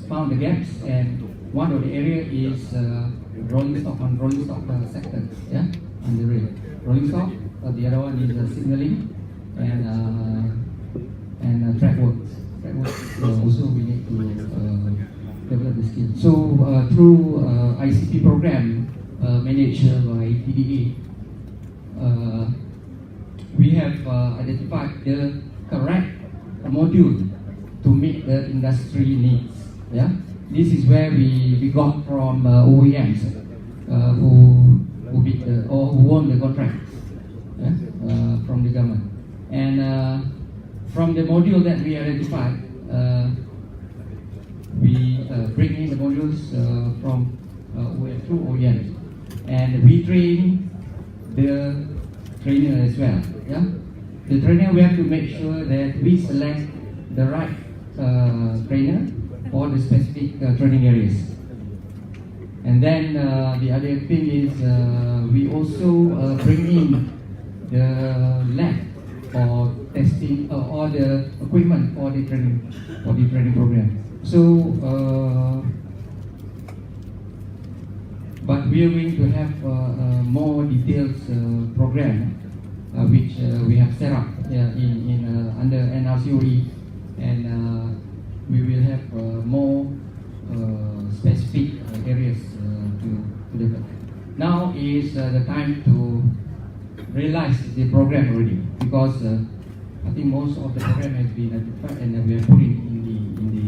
found the gaps, and one of the areas is rolling stock sector, on the rail. Rolling stock, the other one is signaling and track works. Track works also we need to develop the skill. So through ICP program managed by TDA, we have identified the correct module to meet the industry needs. This is where we got from OEMs who bid or who won the contracts from the government. And from the module that we identified, we bring in the modules from through OEMs, and we train the trainer as well. the trainer, we have to make sure that we select the right trainer for the specific training areas. And then the other thing is we also bring in the lab for testing all the equipment for the training program. So, but we are going to have a more detailed program which we have set up in under NRCOE, and we will have more specific areas to develop. Now is the time to realize the program already, because I think most of the program has been identified and we are putting in the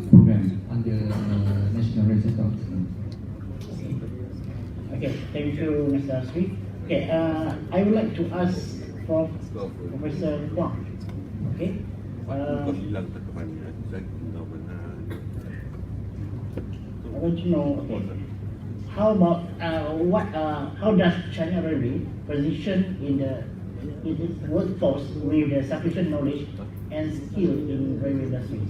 program under National Research Council. Okay, thank you, Mr. Sri. Okay, I would like to ask Professor Huang. Okay. I want to know, okay, how about how does China Railway position in its workforce with the sufficient knowledge and skill in railway industry?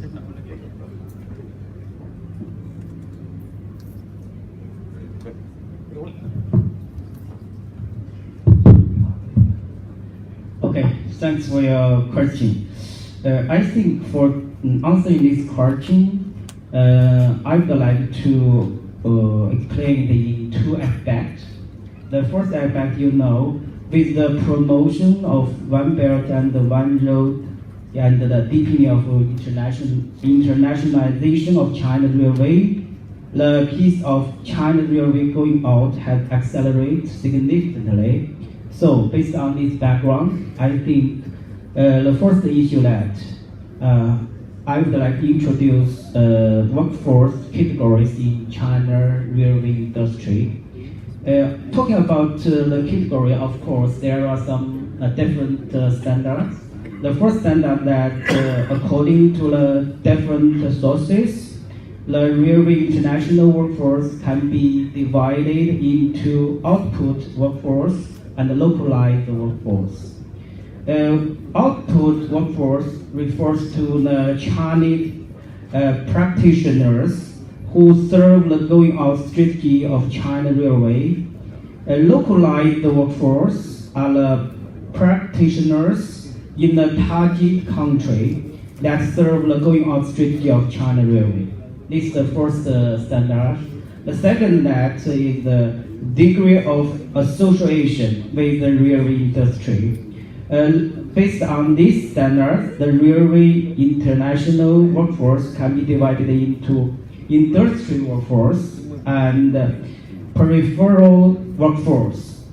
Okay, thanks for your question. I think for answering this question, I would like to explain the two aspects. The first aspect, with the promotion of One Belt and One Road and the deepening of internationalization of China Railway, the piece of China Railway going out has accelerated significantly. So, based on this background, I think the first issue that I would like to introduce workforce categories in China railway industry. Talking about the category, of course, there are some different standards. The first standard that, according to the different sources, the railway international workforce can be divided into output workforce and localized workforce. Output workforce refers to the Chinese practitioners who serve the going out strategy of China Railway. Localized workforce are the practitioners in the target country that serve the going out strategy of China Railway. This is the first standard. The second that is the degree of association with the railway industry. Based on this standard, the railway international workforce can be divided into industry workforce and peripheral workforce.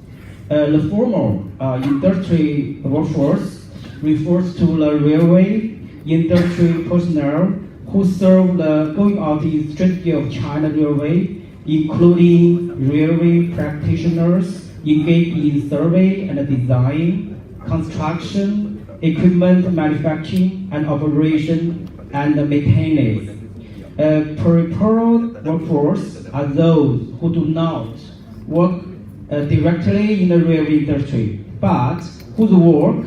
The former industry workforce refers to the railway industry personnel who serve the going out strategy of China Railway, including railway practitioners engaged in survey and design, construction, equipment manufacturing and operation, and maintenance. Peripheral workforce are those who do not work directly in the railway industry, but whose work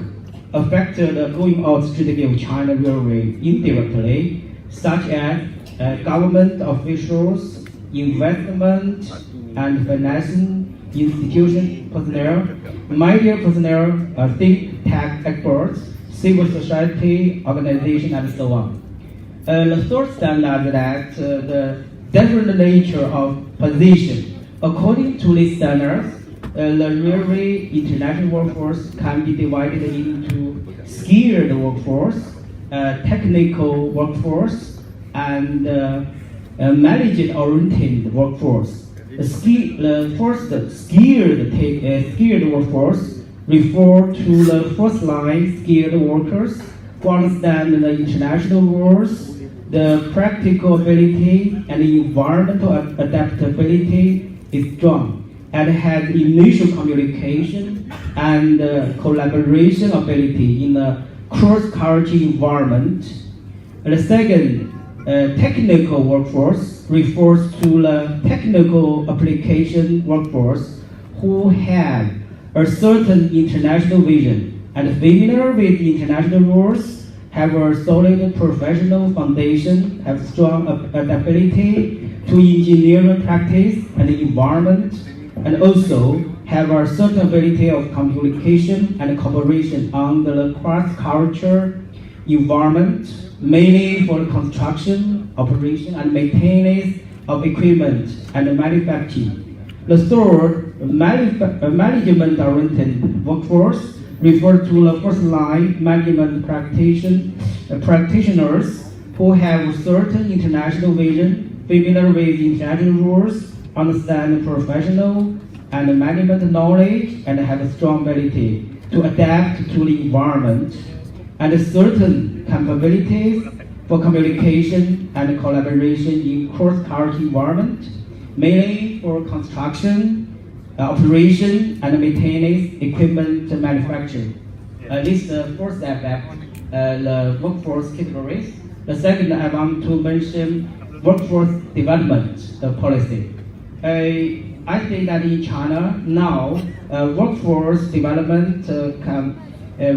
affected the going out strategy of China Railway indirectly, such as government officials, investment and financing institution personnel, media personnel, think tank experts, civil society organization, and so on. The third standard that the different nature of position. According to this standard, the railway international workforce can be divided into skilled workforce, technical workforce, and management-oriented workforce. The first skilled workforce refer to the first-line skilled workers who understand the international rules, the practical ability and environmental adaptability is strong, and has initial communication and collaboration ability in a cross-cultural environment. And the second, technical workforce refers to the technical application workforce who have a certain international vision and familiar with international rules, have a solid professional foundation, have strong adaptability to engineering practice and environment, and also have a certain ability of communication and cooperation on the cross-culture environment, mainly for construction, operation, and maintenance of equipment and manufacturing. The third, management-oriented workforce refer to the first-line management practitioners who have certain international vision, familiar with international rules, understand professional and management knowledge, and have a strong ability to adapt to the environment, and certain capabilities for communication and collaboration in cross-cultural environment, mainly for construction, operation, and maintenance equipment manufacturing. This is the first aspect, the workforce categories. The second, I want to mention workforce development policy. I think that in China now, workforce development can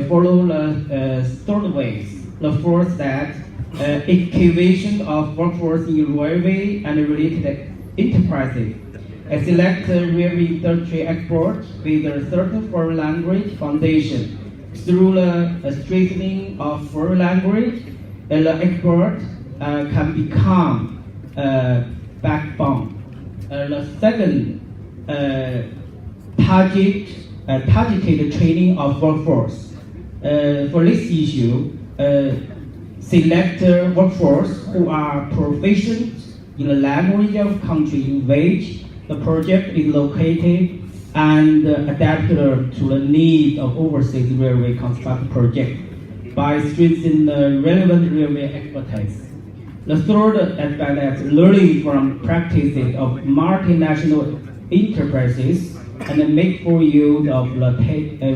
follow the third ways. The first, that activation of workforce in railway and related enterprises. Select railway industry exports with a certain foreign language foundation. Through the strengthening of foreign language, the export can become backbone. The second, targeted training of workforce. For this issue, select workforce who are proficient in the language of country in which the project is located and adapted to the needs of overseas railway construction project by strengthening the relevant railway expertise. The third aspect is learning from practices of multinational enterprises and make full use of the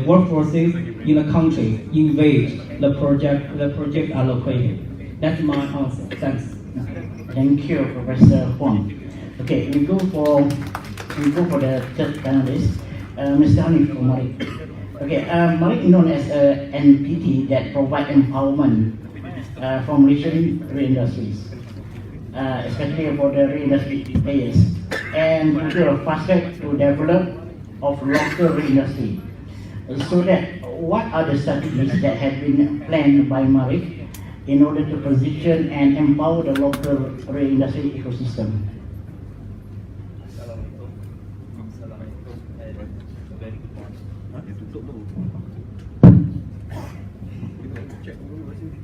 workforces in the countries in which the project are located. That's my answer. Thanks. Thank you, Professor Huang. Okay, we go for the third panelist, Mr. Hanif from Malik. Okay, Malik is known as an entity that provides empowerment from Malaysian rail industries, especially for the rail industry players, and to a fast track to develop of local rail industry. So that, what are the strategies that have been planned by Malik in order to position and empower the local rail industry ecosystem?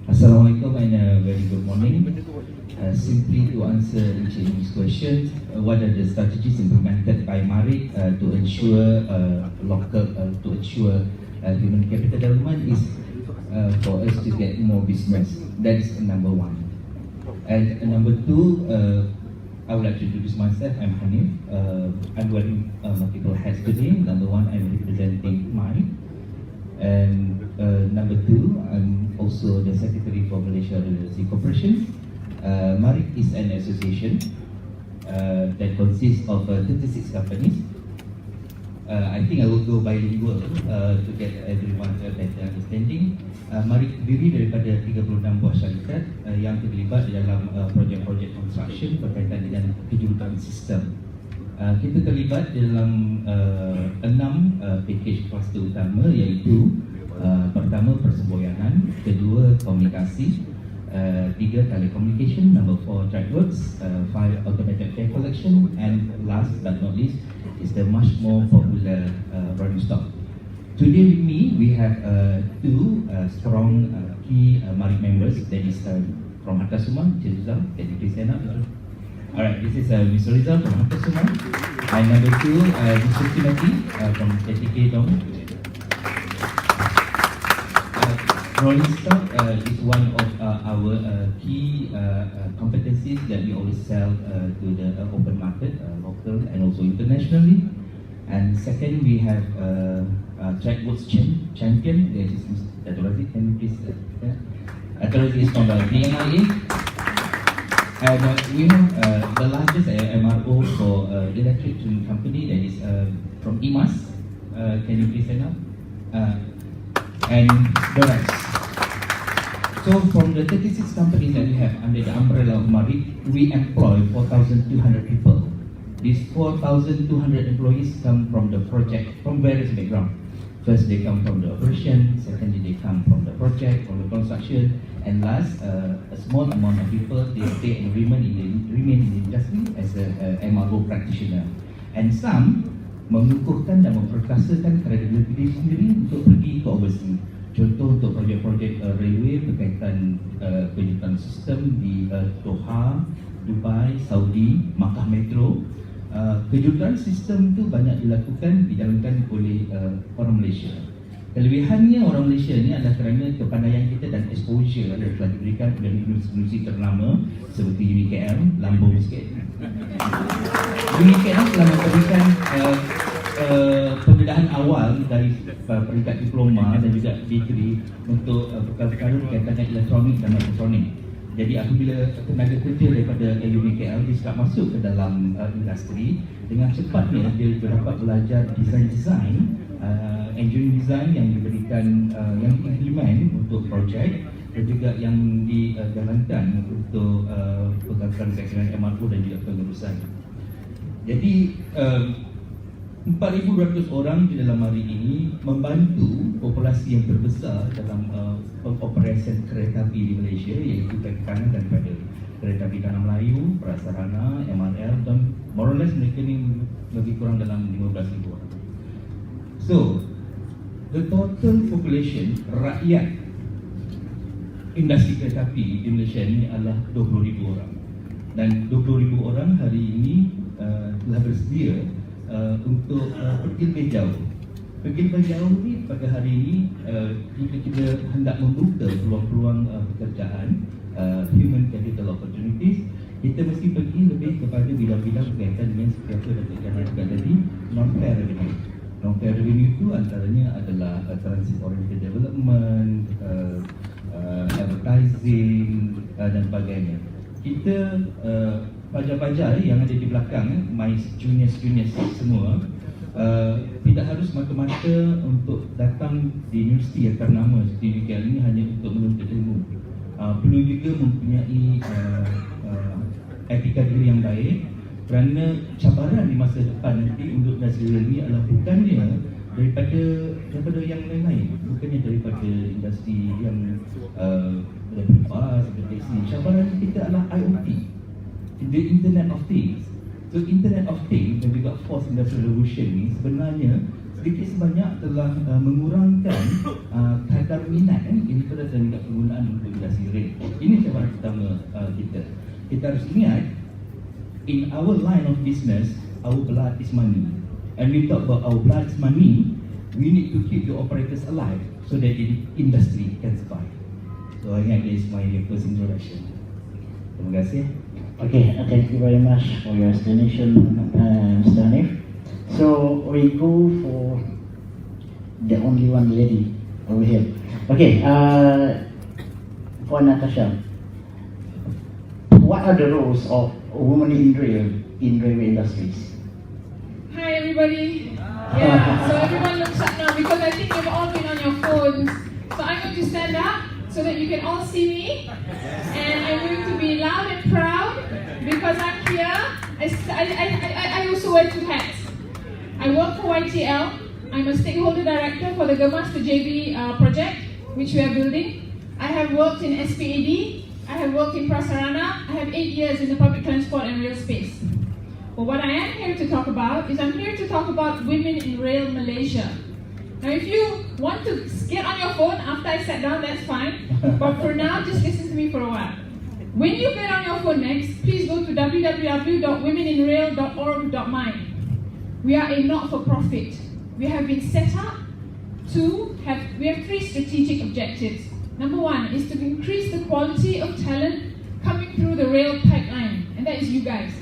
Assalamualaikum and a very good morning. Simply to answer each of these questions, what are the strategies implemented by MARIC to ensure human capital development is for us to get more business. That is number one. And number two, I would like to introduce myself. I'm Hanif. I'm wearing multiple hats today. Number one, I'm representing MARIC. And number two, I'm also the Secretary for Malaysia Rail Industry Corporation. MARIC is an association that consists of 36 companies. I think I will go bilingual to get everyone a better understanding. MARIC terdiri daripada 36 buah syarikat yang terlibat dalam projek-projek construction berkaitan dengan kejuruteraan sistem. Kita terlibat dalam 6 package cluster utama, iaitu pertama persemboyanan, kedua komunikasi, 3 telecommunication, number 4 track works, 5 automated fare collection, and last but not least is the much more popular rolling stock. Today with me we have 2 strong key MARIC members. That is from Hatta Suma, Rizal. Can you please stand up? Alright, this is Mr. Rizal from Hatta Suma. And number 2, Mr. Timothy from TTK Dong. Rolling stock is one of our key competencies that we always sell to the open market, local and also internationally. And second, we have track works champion. That is Mr. Datorazi. Can you please? Datorazi is from the DMIA. And we have the largest MRO for electric tooling company, that is from IMAS. Can you please stand up? and the rest. So from the 36 companies that we have under the umbrella of MIDI, we employ 4,200 people. These 4,200 employees come from the project, from various backgrounds. First, they come from the operation. Secondly, they come from the project, from the construction, and last, a small amount of people they stay and remain in the industry as a MRO practitioner. And some mengukuhkan dan memperkasakan kredibiliti diri sendiri untuk pergi ke overseas. Contoh untuk projek-projek railway berkaitan penjutaan sistem di Doha, Dubai, Saudi, Makkah Metro. Kejuruteraan sistem itu banyak dijalankan oleh orang Malaysia. Kelebihannya orang Malaysia ni adalah kerana kepandaian kita dan exposure yang telah diberikan oleh institusi ternama seperti UniKL, lambung sikit. UniKL telah memberikan pendedahan awal dari peringkat diploma dan juga degree untuk perkara-perkara berkaitan dengan elektronik dan elektronik. Jadi apabila tenaga kerja daripada UniKL diserap masuk ke dalam industri, dengan cepatnya dia dapat belajar design, engineering design yang diberikan, yang diimplement untuk projek dan juga yang dijalankan untuk perkara-perkara MRO dan juga pengurusan. Jadi 4,200 orang di dalam hari ini membantu populasi yang terbesar dalam pengoperasian kereta api di Malaysia, iaitu kaki kanan daripada kereta api tanah Melayu, Prasarana, MRL, dan more or less mereka ni lebih kurang dalam 15,000 orang. So, the total population rakyat industri kereta api di Malaysia ini adalah 20,000 orang. Dan 20,000 orang hari ini telah bersedia untuk pergi lebih jauh. Pergi lebih jauh ni pada hari ini jika kita hendak membuka peluang-peluang pekerjaan, human capital opportunities, kita mesti pergi lebih kepada bidang-bidang berkaitan dengan seperti apa Dr. Jana cakap tadi, non-fair revenue. Non-fair revenue itu antaranya adalah transit oriented development, advertising dan sebagainya. Kita pelajar-pelajar yang ada di belakang, my juniors semua, tidak harus mata-mata untuk datang di universiti yang ternama seperti UniKL ini hanya untuk menuntut ilmu. Perlu juga mempunyai etika diri yang baik, kerana cabaran di masa depan nanti untuk industri ini adalah bukannya daripada yang lain-lain, bukannya daripada industri yang berubah seperti ini. Cabaran kita adalah IoT, the Internet of Things. So Internet of Things dan juga Fourth Industrial Revolution ni sebenarnya sedikit sebanyak telah mengurangkan kadar minat internet dan juga penggunaan untuk industri real. Ini cabaran pertama kita. Kita harus ingat, in our line of business, our blood is money. And we talk about our blood is money, we need to keep the operators alive so that the industry can survive. So I think that is my first introduction. Terima kasih. Okay, thank you very much for your explanation, Mr. Hanif. So we go for the only one lady over here. Okay, for Natasha, what are the roles of women in railway industries? Hi everybody. Yeah, so everyone looks up now because I think you've all been on your phones. So I'm going to stand up so that you can all see me, and I'm going to be loud and proud because I'm here. I also wear two hats. I work for YTL. I'm a stakeholder director for the Gemas to JB project, which we are building. I have worked in SPAD. I have worked in Prasarana. I have 8 years in the public transport and rail space. But what I am here to talk about is I'm here to talk about women in rail Malaysia. Now if you want to get on your phone after I sat down, that's fine. But for now, just listen to me for a while. When you get on your phone next, please go to www.womeninrail.org.my. We are a not-for-profit. We have been set up we have 3 strategic objectives. Number 1 is to increase the quality of talent coming through the rail pipeline, and that is you guys.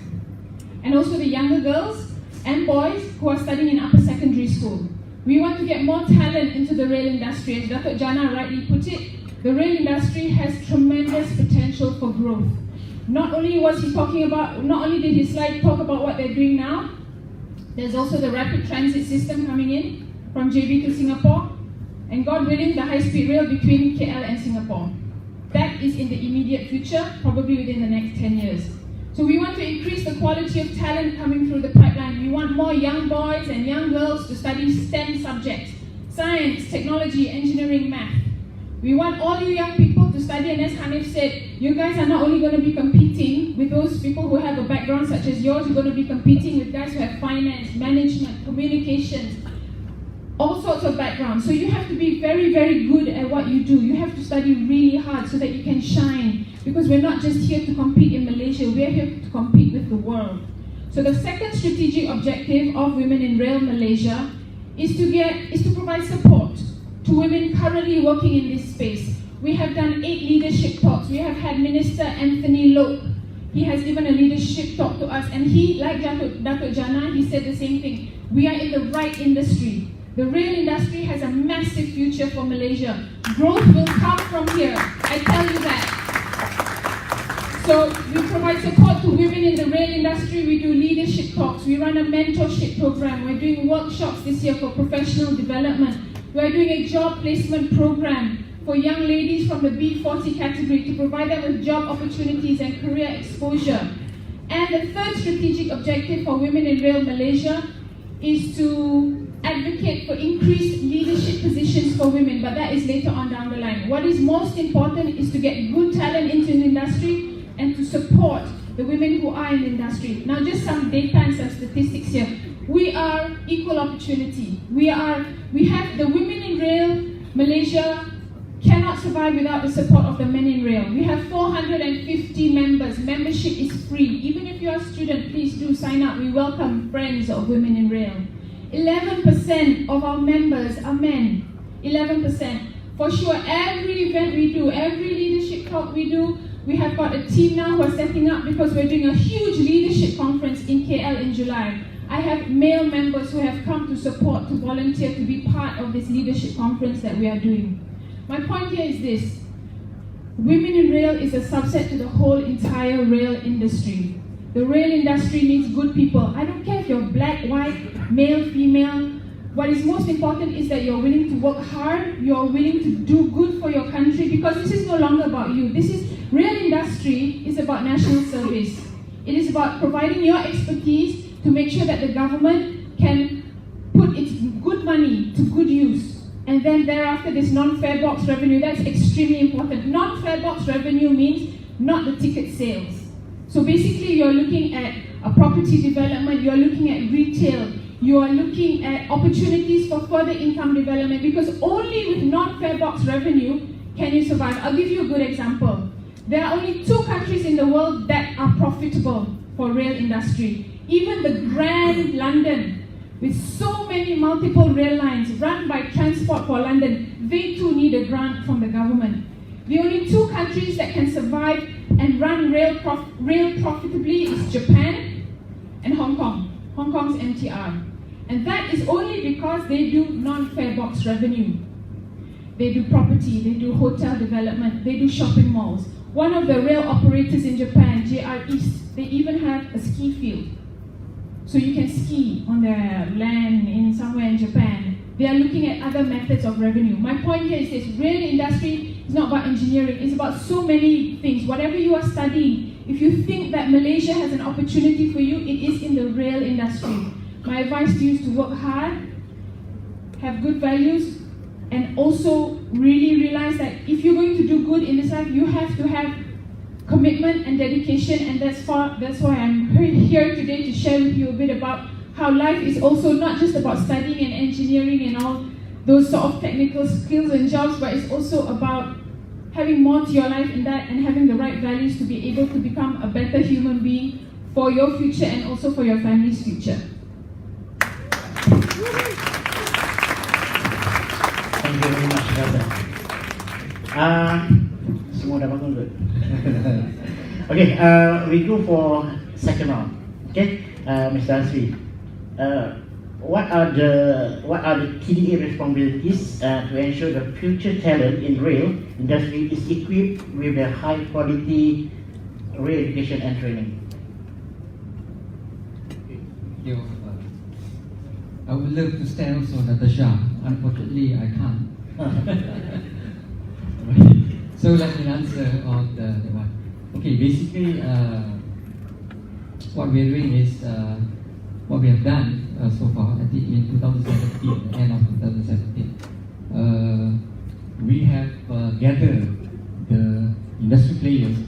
And also the younger girls and boys who are studying in upper secondary school. We want to get more talent into the rail industry. As Dr. Jana rightly put it, the rail industry has tremendous potential for growth. Not only did his slide talk about what they're doing now, there's also the rapid transit system coming in from JB to Singapore. and God willing, the high-speed rail between KL and Singapore. That is in the immediate future, probably within the next 10 years. So we want to increase the quality of talent coming through the pipeline. We want more young boys and young girls to study STEM subjects, science, technology, engineering, math. We want all you young people to study, and as Hanif said, you guys are not only going to be competing with those people who have a background such as yours, you're going to be competing with guys who have finance, management, communications, all sorts of backgrounds. So you have to be very, very good at what you do. You have to study really hard so that you can shine. Because we're not just here to compete in Malaysia, we're here to compete with the world. So the second strategic objective of Women in Rail Malaysia is to provide support to women currently working in this space. We have done 8 leadership talks. We have had Minister Anthony Loke. He has given a leadership talk to us, and he, like Datuk Jana, he said the same thing. We are in the right industry. The rail industry has a massive future for Malaysia. Growth will come from here, I tell you that. So we provide support to women in the rail industry. We do leadership talks. We run a mentorship program. We're doing workshops this year for professional development. We're doing a job placement program for young ladies from the B40 category to provide them with job opportunities and career exposure. And the third strategic objective for Women in Rail Malaysia is to advocate for increased leadership positions for women, but that is later on down the line. What is most important is to get good talent into the industry and to support the women who are in the industry. Now just some data and some statistics here. We are equal opportunity. We have the Women in Rail Malaysia cannot survive without the support of the Men in Rail. We have 450 members. Membership is free. Even if you're a student, please do sign up. We welcome friends of Women in Rail. 11% of our members are men. 11%. For sure, every event we do, every leadership talk we do, we have got a team now who are setting up because we're doing a huge leadership conference in KL in July. I have male members who have come to support, to volunteer, to be part of this leadership conference that we are doing. My point here is this. Women in Rail is a subset to the whole entire rail industry. The rail industry needs good people. I don't care if you're black, white, male, female. What is most important is that you're willing to work hard, you're willing to do good for your country, because this is no longer about you. Rail industry is about national service. It is about providing your expertise to make sure that the government can put its good money to good use. And then thereafter, this non-fare box revenue, that's extremely important. Non-fare box revenue means not the ticket sales. So basically, you're looking at a property development, you're looking at retail, you are looking at opportunities for further income development, because only with non-fare box revenue can you survive. I'll give you a good example. There are only 2 countries in the world that are profitable for rail industry. Even the Grand London, with so many multiple rail lines run by Transport for London, they too need a grant from the government. The only 2 countries that can survive and run rail profitably is Japan and Hong Kong. Hong Kong's MTR. And that is only because they do non-fare box revenue. They do property, they do hotel development, they do shopping malls. One of the rail operators in Japan, JR East, they even have a ski field. So you can ski on their land in somewhere in Japan. They are looking at other methods of revenue. My point here is this: rail industry is not about engineering, it's about so many things. Whatever you are studying, if you think that Malaysia has an opportunity for you, it is in the rail industry. My advice to you is to work hard, have good values, and also really realize that if you're going to do good in this life, you have to have commitment and dedication, and that's why I'm here today to share with you a bit about how life is also not just about studying and engineering and all those sort of technical skills and jobs, but it's also about having more to your life in that and having the right values to be able to become a better human being for your future and also for your family's future. Thank you very much, brother. Semua dah bangun good. Okay, we go for second round. Okay, Mr. Asri, what are the TDA responsibilities to ensure the future talent in rail industry is equipped with a high quality rail education and training? I would love to stand also, Natasha. Unfortunately, I can't. So let me answer on the one. Okay, basically, what we're doing is what we have done so far. I think in 2017, end of 2017, we have gathered the industry players,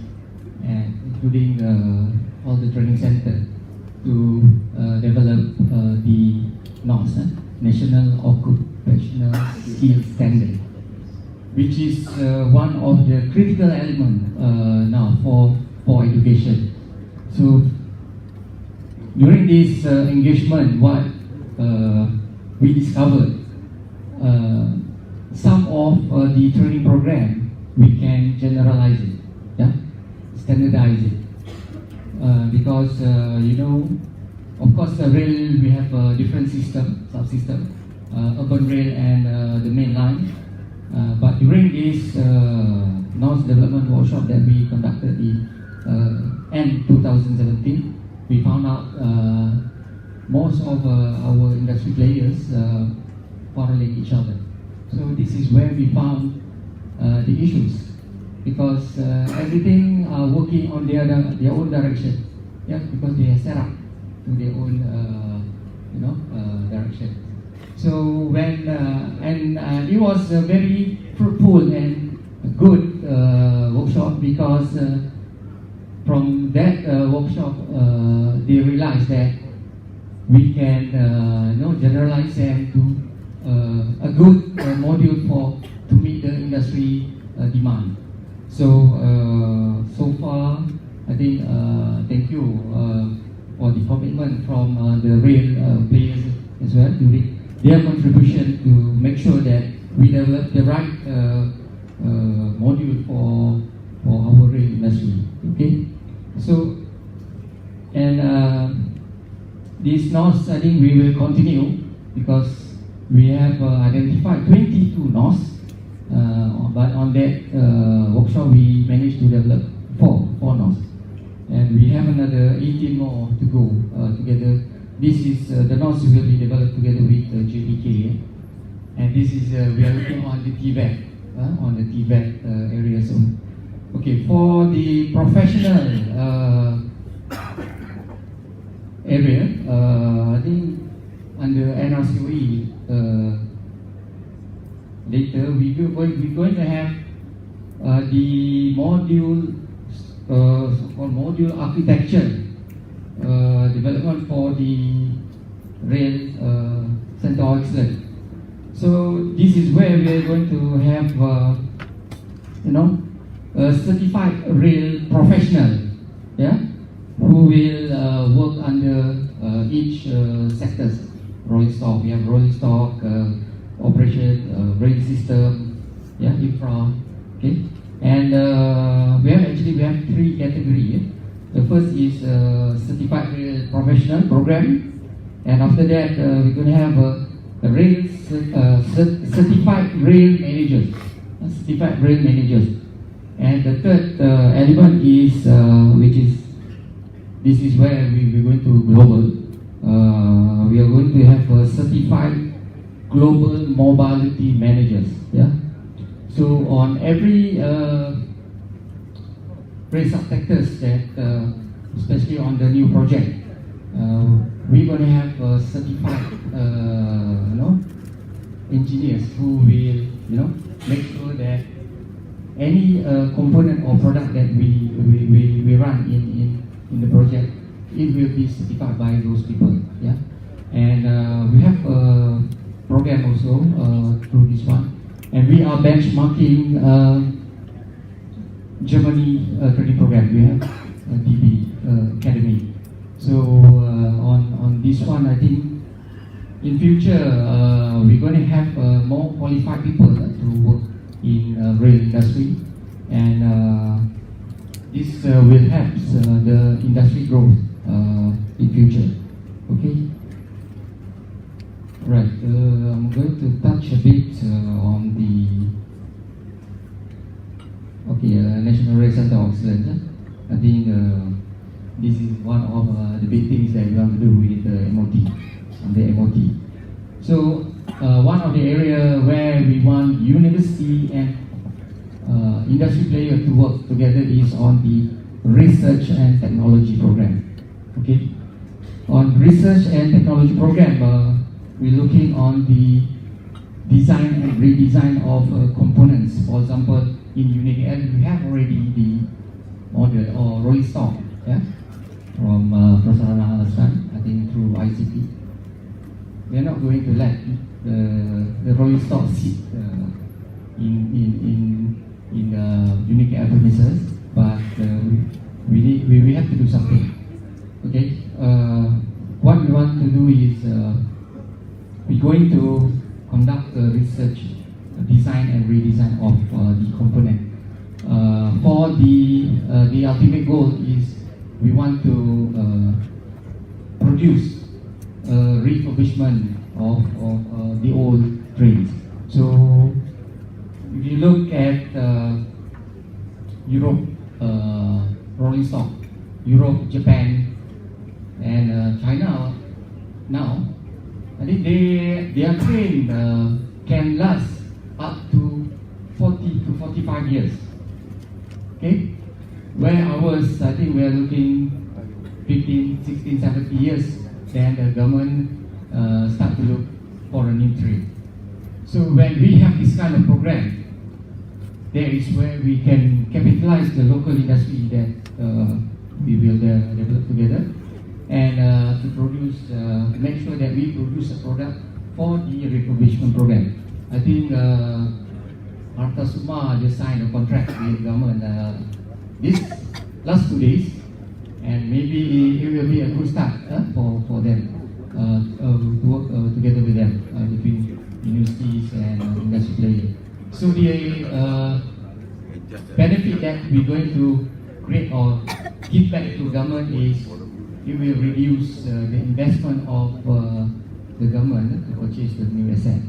and including all the training center, to develop the NOS, National Occupational Skill Standard, which is one of the critical elements now for education. So during this engagement, what we discovered, some of the training program we can generalize it, yeah, standardize it, because you know, of course, the rail we have a different system, subsystem, urban rail and the main line. But during this NOS development workshop that we conducted in end 2017, we found out most of our industry players quarreling each other. So this is where we found the issues, because everything are working on their own direction, yeah, because they are set up to their own direction. So when and it was a very fruitful and good workshop, because from that workshop they realized that we can generalize them to a good module to meet the industry demand. So so far, I think thank you for the commitment from the rail players as well during their contribution to make sure that we develop the right module for our rail industry. Okay, so and this NOS, I think we will continue, because we have identified 22 NOS, but on that workshop we managed to develop four NOS, and we have another 18 more to go together. This is the NOS will be developed together with JPK, and this is we are looking on the TVET, area. So, okay, for the professional area, I think under NRCOE later we're going to have the module, so-called module architecture. Development for the rail center of excellence. So this is where we are going to have a certified rail professional, yeah, who will work under each sectors. Rolling stock, we have rolling stock, operation, rail system, yeah, infra, okay, and we have three categories. Yeah? The first is certified rail professional program, and after that we're going to have a rail certified rail managers, certified rail managers, and the third element is this is where we're going to global. We are going to have a certified global mobility managers. Yeah. So on every rail subsectors that, especially on the new project, we're going to have certified, engineers who will, make sure that any component or product that we run in the project, it will be certified by those people. Yeah, and we have a program also through this one, and we are benchmarking. Germany training program. We have DB Academy. So on this one, I think in future we're going to have more qualified people to work in rail industry, and this will help the industry growth in future. Okay. Right. I'm going to touch a bit on the National Rail Center of Excellence. I think this is one of the big things that we want to do with the MOT, on the MOT. So one of the area where we want university and industry player to work together is on the research and technology program. Okay, on research and technology program, we're looking on the design and redesign of components. For example, in UniKL, we have already the model or rolling stock, yeah, from Prasarana Alasan, I think through ICT. We are not going to let the rolling stock sit in UniKL premises, but we have to do something. Okay, what we want to do is we're going to conduct research, design and redesign of the component. For the ultimate goal is we want to produce refurbishment of the old trains. So if you look at Europe, rolling stock, Europe, Japan, and China now, I think their train can last up to 40 to 45 years. Okay, where ours, I think we are looking 15, 16, 17 years. Then the government start to look for a new train. So when we have this kind of program, there is where we can capitalize the local industry that we will develop together, and to produce, make sure that we produce a product for the refurbishment program. I think Arta Suma just signed a contract with government this last 2 days, and maybe it will be a good start for them to work together with them between universities and industry players. So the benefit that we're going to create or give back to government is it will reduce the investment of the government to purchase the new asset.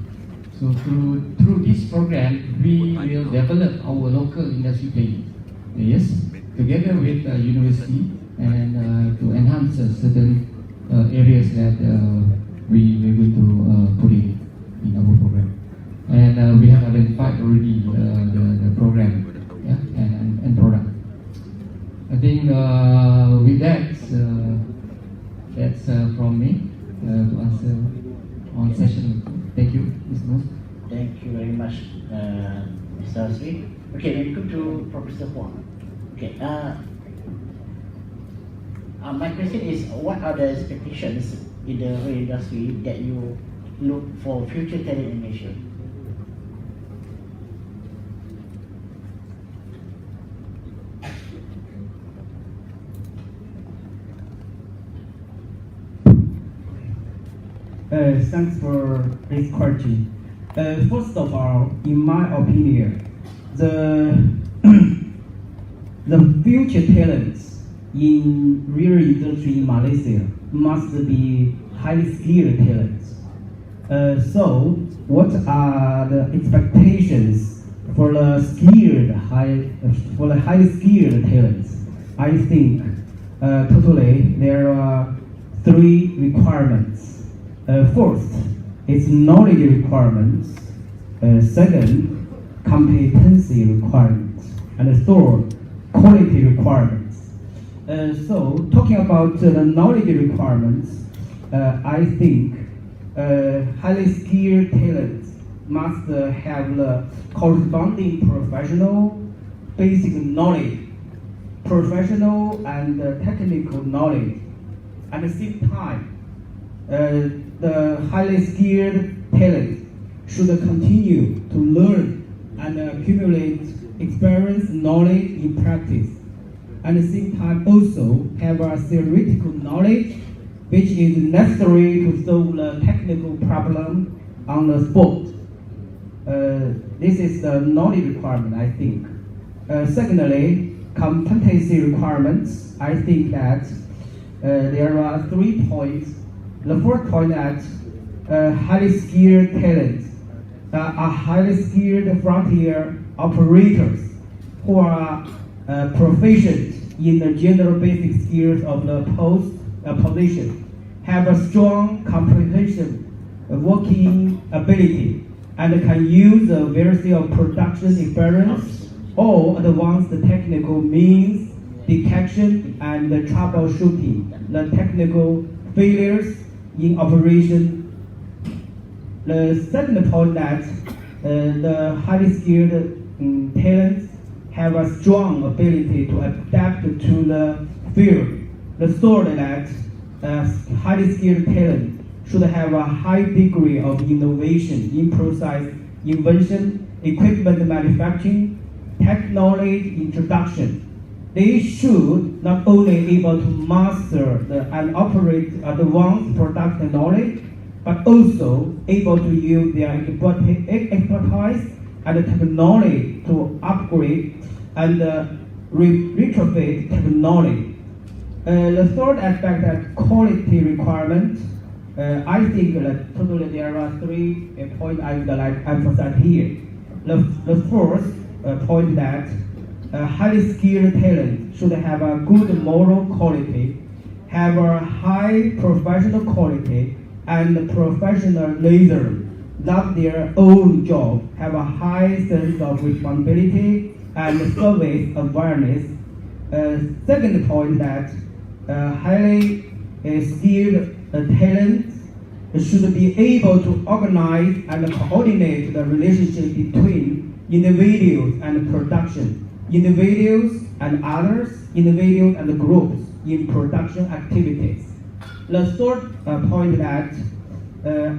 So through this program, we will develop our local industry players together with university and to enhance certain areas that we're going to put in our program. And we have identified already the program, yeah, and product. I think with that, that's from me to answer on session. Thank you, Mr. Moss. Thank you very much, Mr. Sri. Okay, then we go to Professor Huang. Okay, my question is, what are the expectations in the rail industry that you look for future talent in Malaysia? Thanks for this question. First of all, in my opinion, the future talents in rail industry in Malaysia must be highly skilled talents. So, what are the expectations for the highly skilled talents? I think totally there are 3 requirements. First, it's knowledge requirements. Second, competency requirements. And third, quality requirements. So, talking about the knowledge requirements, I think highly skilled talents must have the corresponding professional basic knowledge, professional and technical knowledge. At the same time, the highly skilled talent should continue to learn and accumulate experience, knowledge in practice. At the same time, also have a theoretical knowledge which is necessary to solve the technical problem on the spot. This is the knowledge requirement, I think. Secondly, competency requirements. I think that there are 3 points. The first point that highly skilled talents are highly skilled frontier operators who are proficient in the general basic skills of the position, have a strong comprehension, working ability, and can use a variety of production experience or advanced technical means detection and troubleshooting the technical failures in operation. The second point that the highly skilled talents have a strong ability to adapt to the field. The third that highly skilled talent should have a high degree of innovation in process invention, equipment manufacturing, technology introduction. They should not only able to master and operate advanced product knowledge, but also able to use their expertise and technology to upgrade and retrofit technology. The third aspect is quality requirement. I think that totally there are 3 points I would like to emphasize here. The first point that highly skilled talent should have a good moral quality, have a high professional quality, and professionalism, love their own job, have a high sense of responsibility and service awareness. Second point that highly skilled talent should be able to organize and coordinate the relationship between individuals and production, individuals and others, individuals and groups in production activities. The third point that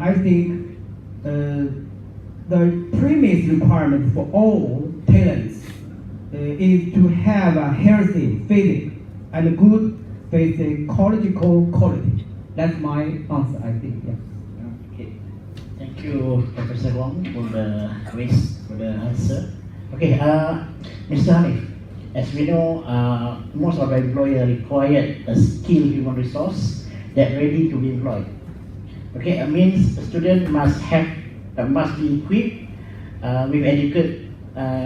I think the premise requirement for all talents is to have a healthy physique and good physiological quality. That's my answer, I think. Yeah. Okay. Thank you, Professor Wong, for the answer. Okay, Mr. Hanif, as we know, most of the employers require a skilled human resource that ready to be employed. Okay, it means a student must be equipped with adequate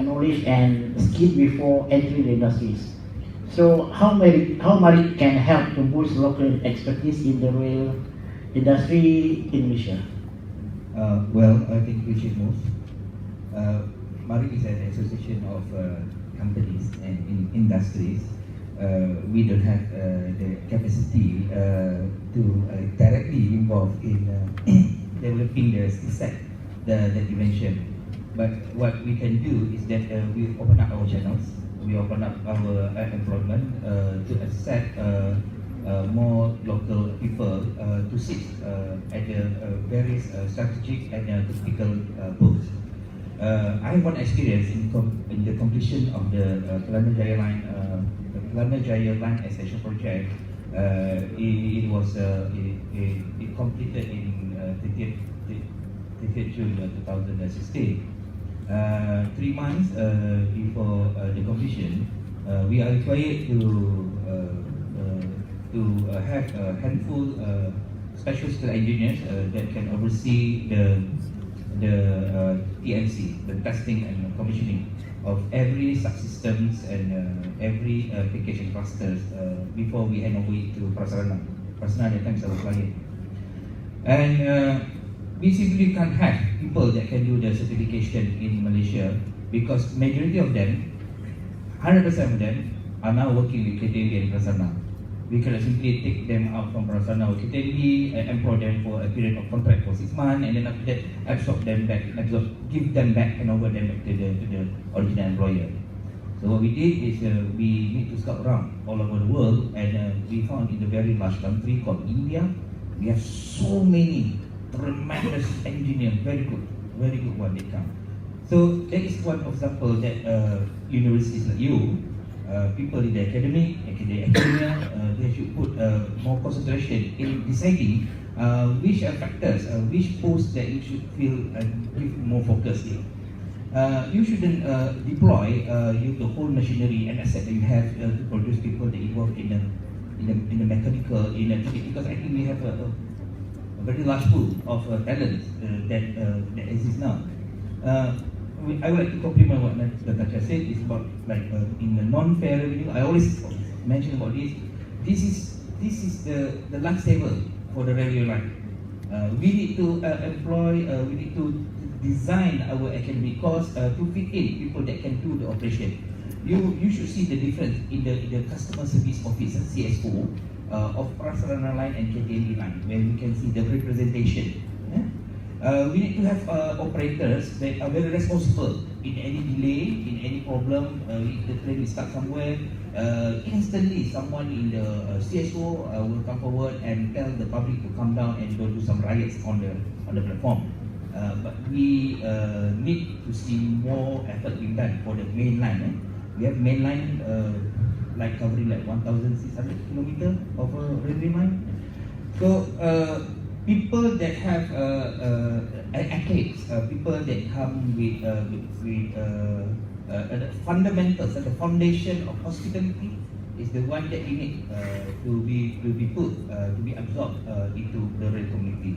knowledge and skill before entering the industries. So how MIDI can help to boost local expertise in the rail industry in Malaysia? Well, I think we should move. MIDI is an association of companies and industries. We don't have the capacity to directly involve in developing the skill set that you mentioned. But what we can do is that we open up our channels, we open up our employment to accept more local people to sit at the various strategic and technical posts. I have one experience in the completion of the Kelana Jaya Line Extension project. It completed in 30th June 2016. 3 months before the completion, we are required to have a handful special skill engineers that can oversee the TNC, the testing and commissioning of every subsystems and every package and clusters before we hand over it to Prasarana. Prasarana at times our client. And we simply can't have people that can do the certification in Malaysia because majority of them, 100% of them, are now working with KTB and Prasarana. We cannot simply take them out from Prasarana or KTB and employ them for a period of contract for 6 months and then after that give them back, hand over them back to the original employer. So what we did is we need to scout around all over the world and we found in a very large country called India, we have so many tremendous engineers, very good one they come. So that is one example that universities like you, people in the academia, they should put more concentration in deciding which factors, which posts that you should feel and give more focus in. You shouldn't deploy the whole machinery and asset that you have to produce people that involved in the mechanical, because I think we have a very large pool of talents that exists now. I would like to compliment what Natasha said. It's about like in the non-fair revenue. I always mention about this. This is the lifesaver for the railway line. We need to we need to design our academy course to fit in people that can do the operation. You should see the difference in the customer service office, CSO, of Prasarana line and KTND line, where we can see the representation. We need to have operators that are very responsible in any delay, in any problem. If the train is stuck somewhere, instantly someone in the CSO will come forward and tell the public to come down and don't do some riots on the platform. But we need to see more effort being done for the main line. We have main line like covering like 1,600 kilometers of a railway line. So people that have athletes, people that come with the fundamentals, the foundation of hospitality is the one that we need to be put to be absorbed into the rail community.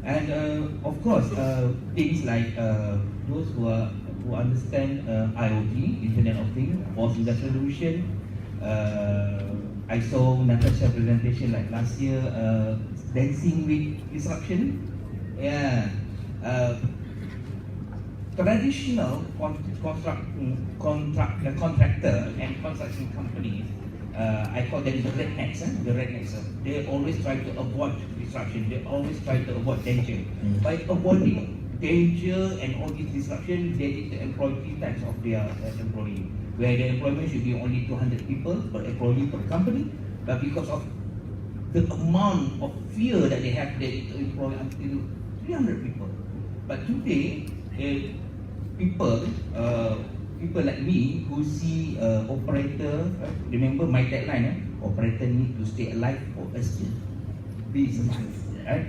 And of course, things like those who understand IoT, Internet of Things, Force Industrial Revolution. I saw Natasha's presentation like last year, dancing with disruption. Yeah, traditional contractor and construction companies. I call them the rednecks. The rednecks. They always try to avoid disruption. They always try to avoid danger. By avoiding danger and all this disruption, they need to employ 3 types of their employee. Where the employment should be only 200 people per employee per company, but because of the amount of fear that they have, they need to employ until 300 people. But today, people like me who see operator, remember my tagline, operator need to stay alive for us to be survived. Right?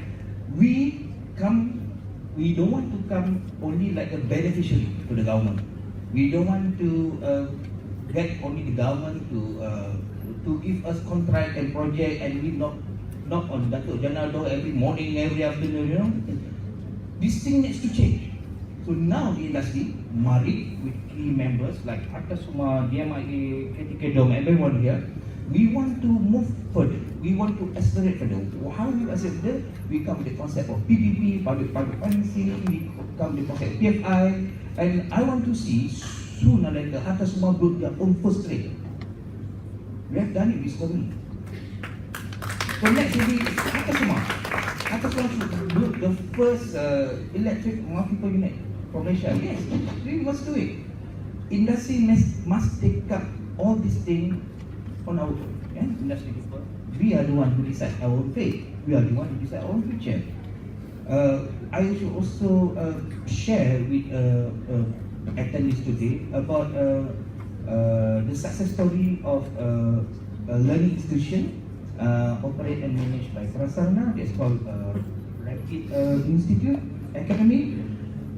We don't want to come only like a beneficiary to the government. We don't want to get only the government to give us contract and project, and we knock on Datuk Janal door every morning, every afternoon. You know, this thing needs to change. So now the industry, Mari, with key members like Atasuma, DMIA, KTK Dome, everyone here, we want to move further. We want to accelerate further. How do you accelerate? We come with the concept of PPP, public-private partnership. We come with the concept of PFI, and I want to see sooner or later Atasuma build their own first train. We have done it with Komi. So next will be Atasuma. Atasuma should build the first electric multiple unit from Malaysia. Yes, we must do it. Industry must take up all these things on our own. Yeah? Industry people, we are the one who decide our own fate. We are the one who decide our own future. I should also share with attendees today about the success story of a learning institution operated and managed by Prasarana. It's called Rapid Institute Academy.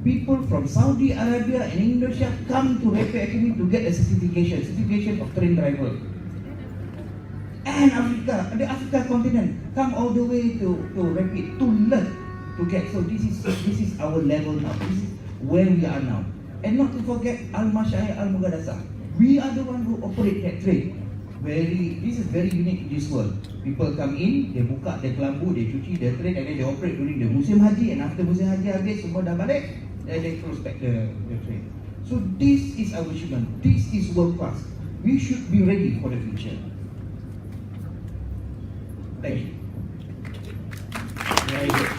People from Saudi Arabia and Indonesia come to Rapid Academy to get a certification of train driver. And Africa, the Africa continent, come all the way to Rapid to learn, to get. So this is our level now. This is where we are now. And not to forget Al-Mashayikh Al-Mughadasah. We are the one who operate that train. This is very unique in this world. People come in, they buka the kelambu, they cuci the train, and then they operate during the musim haji. And after musim haji habis, semua dah balik, then they close back the train. So this is our achievement. This is world class. We should be ready for the future. Thank you. Very good.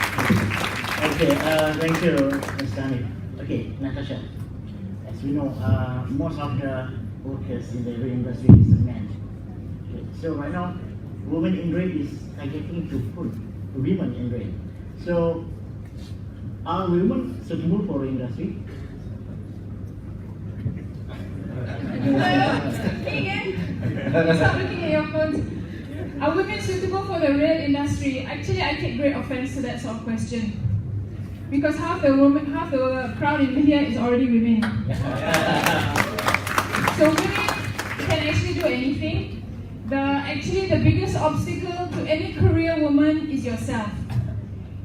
Okay, thank you, Mr. Hanif. Okay, Natasha. As we know, most of the workers in the rail industry is men. Okay, so right now, women in rail is targeting to put women in rail. So, are women suitable for the industry? Stop looking at your phones. Are women suitable for the rail industry? Actually, I take great offense to that sort of question. Because half the crowd in here is already women. So women can actually do anything. The biggest obstacle to any career woman is yourself.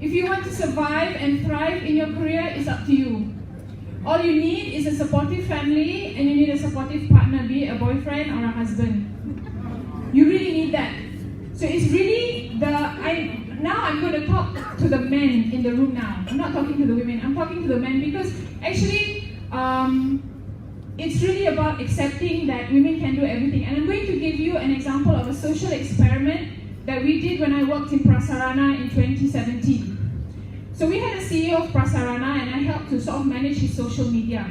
If you want to survive and thrive in your career, it's up to you. All you need is a supportive family, and you need a supportive partner, be it a boyfriend or a husband. You really need that. So it's really now I'm going to talk to the men in the room now. I'm not talking to the women, I'm talking to the men because actually it's really about accepting that women can do everything. And I'm going to give you an example of a social experiment that we did when I worked in Prasarana in 2017. So we had a CEO of Prasarana and I helped to sort of manage his social media.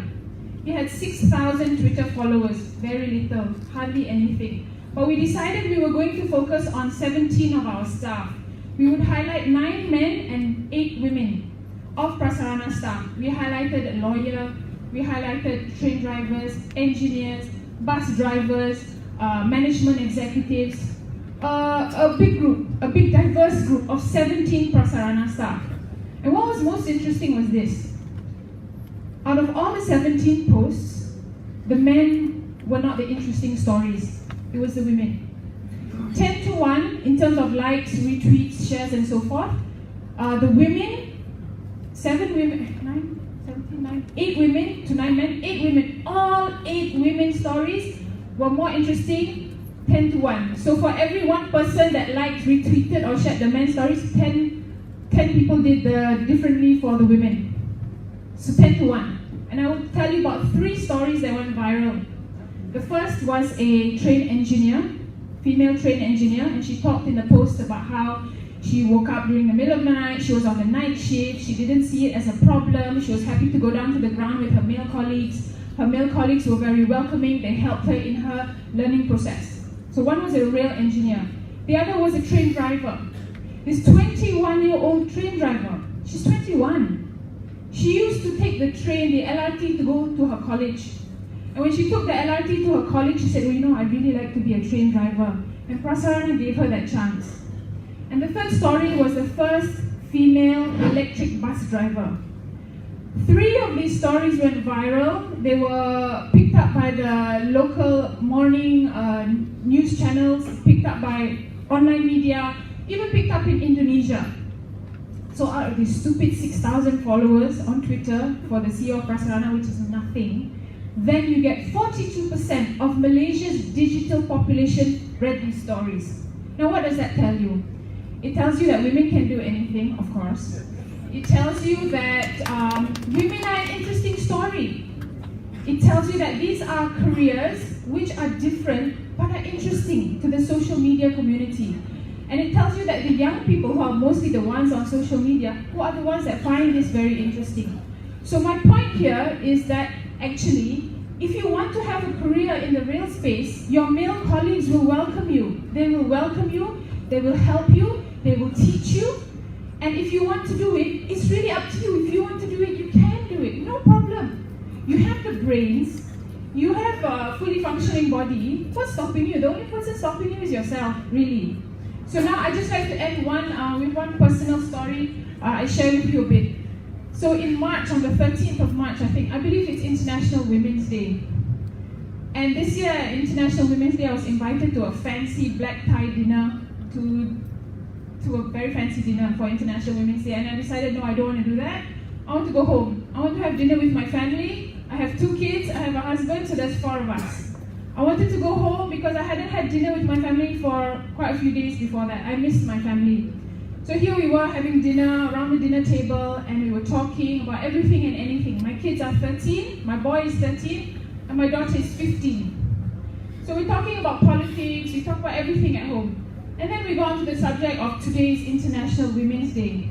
He had 6,000 Twitter followers, very little, hardly anything. But we decided we were going to focus on 17 of our staff. We would highlight 9 men and 8 women of Prasarana staff. We highlighted a lawyer, we highlighted train drivers, engineers, bus drivers, management executives, a big group, a big diverse group of 17 Prasarana staff. And what was most interesting was this. Out of all the 17 posts, the men were not the interesting stories. It was the women. 10 to 1 in terms of likes, retweets, shares, and so forth. The women, 7 women, 9, 17, 9, 8 women to 9 men, 8 women. All 8 women's stories were more interesting, 10 to 1. So for every 1 person that liked, retweeted, or shared the men's stories, 10 people did differently for the women. So 10 to 1. And I will tell you about 3 stories that went viral. The first was a train engineer, female train engineer, and she talked in the post about how she woke up during the middle of the night, she was on the night shift, she didn't see it as a problem, she was happy to go down to the ground with her male colleagues. Her male colleagues were very welcoming, they helped her in her learning process. So one was a rail engineer. The other was a train driver. This 21-year-old train driver, she's 21. She used to take the train, the LRT, to go to her college. And when she took the LRT to her college, she said, well, you know, I'd really like to be a train driver. And Prasarana gave her that chance. And the third story was the first female electric bus driver. 3 of these stories went viral. They were picked up by the local morning news channels, picked up by online media, even picked up in Indonesia. So out of these stupid 6,000 followers on Twitter for the CEO of Prasarana, which is nothing, then you get 42% of Malaysia's digital population read these stories. Now what does that tell you? It tells you that women can do anything, of course. It tells you that women are an interesting story. It tells you that these are careers which are different but are interesting to the social media community. And it tells you that the young people, who are mostly the ones on social media, who are the ones that find this very interesting. So my point here is that actually, if you want to have a career in the rail space, your male colleagues will welcome you. They will welcome you, they will help you, they will teach you. And if you want to do it, it's really up to you. If you want to do it, you can do it, no problem. You have the brains, you have a fully functioning body. What's stopping you? The only person stopping you is yourself, really. So now I just like to end with one personal story I share with you a bit. So in March, on the 13th of March, I believe it's International Women's Day. And this year, International Women's Day, I was invited to a fancy black tie dinner, to a very fancy dinner for International Women's Day. And I decided, no, I don't want to do that. I want to go home. I want to have dinner with my family. I have 2 kids, I have a husband, so there's 4 of us. I wanted to go home because I hadn't had dinner with my family for quite a few days before that. I missed my family. So here we were having dinner around the dinner table and we were talking about everything and anything. My kids are 13, my boy is 13, and my daughter is 15. So we're talking about politics, we talk about everything at home. And then we go on to the subject of today's International Women's Day.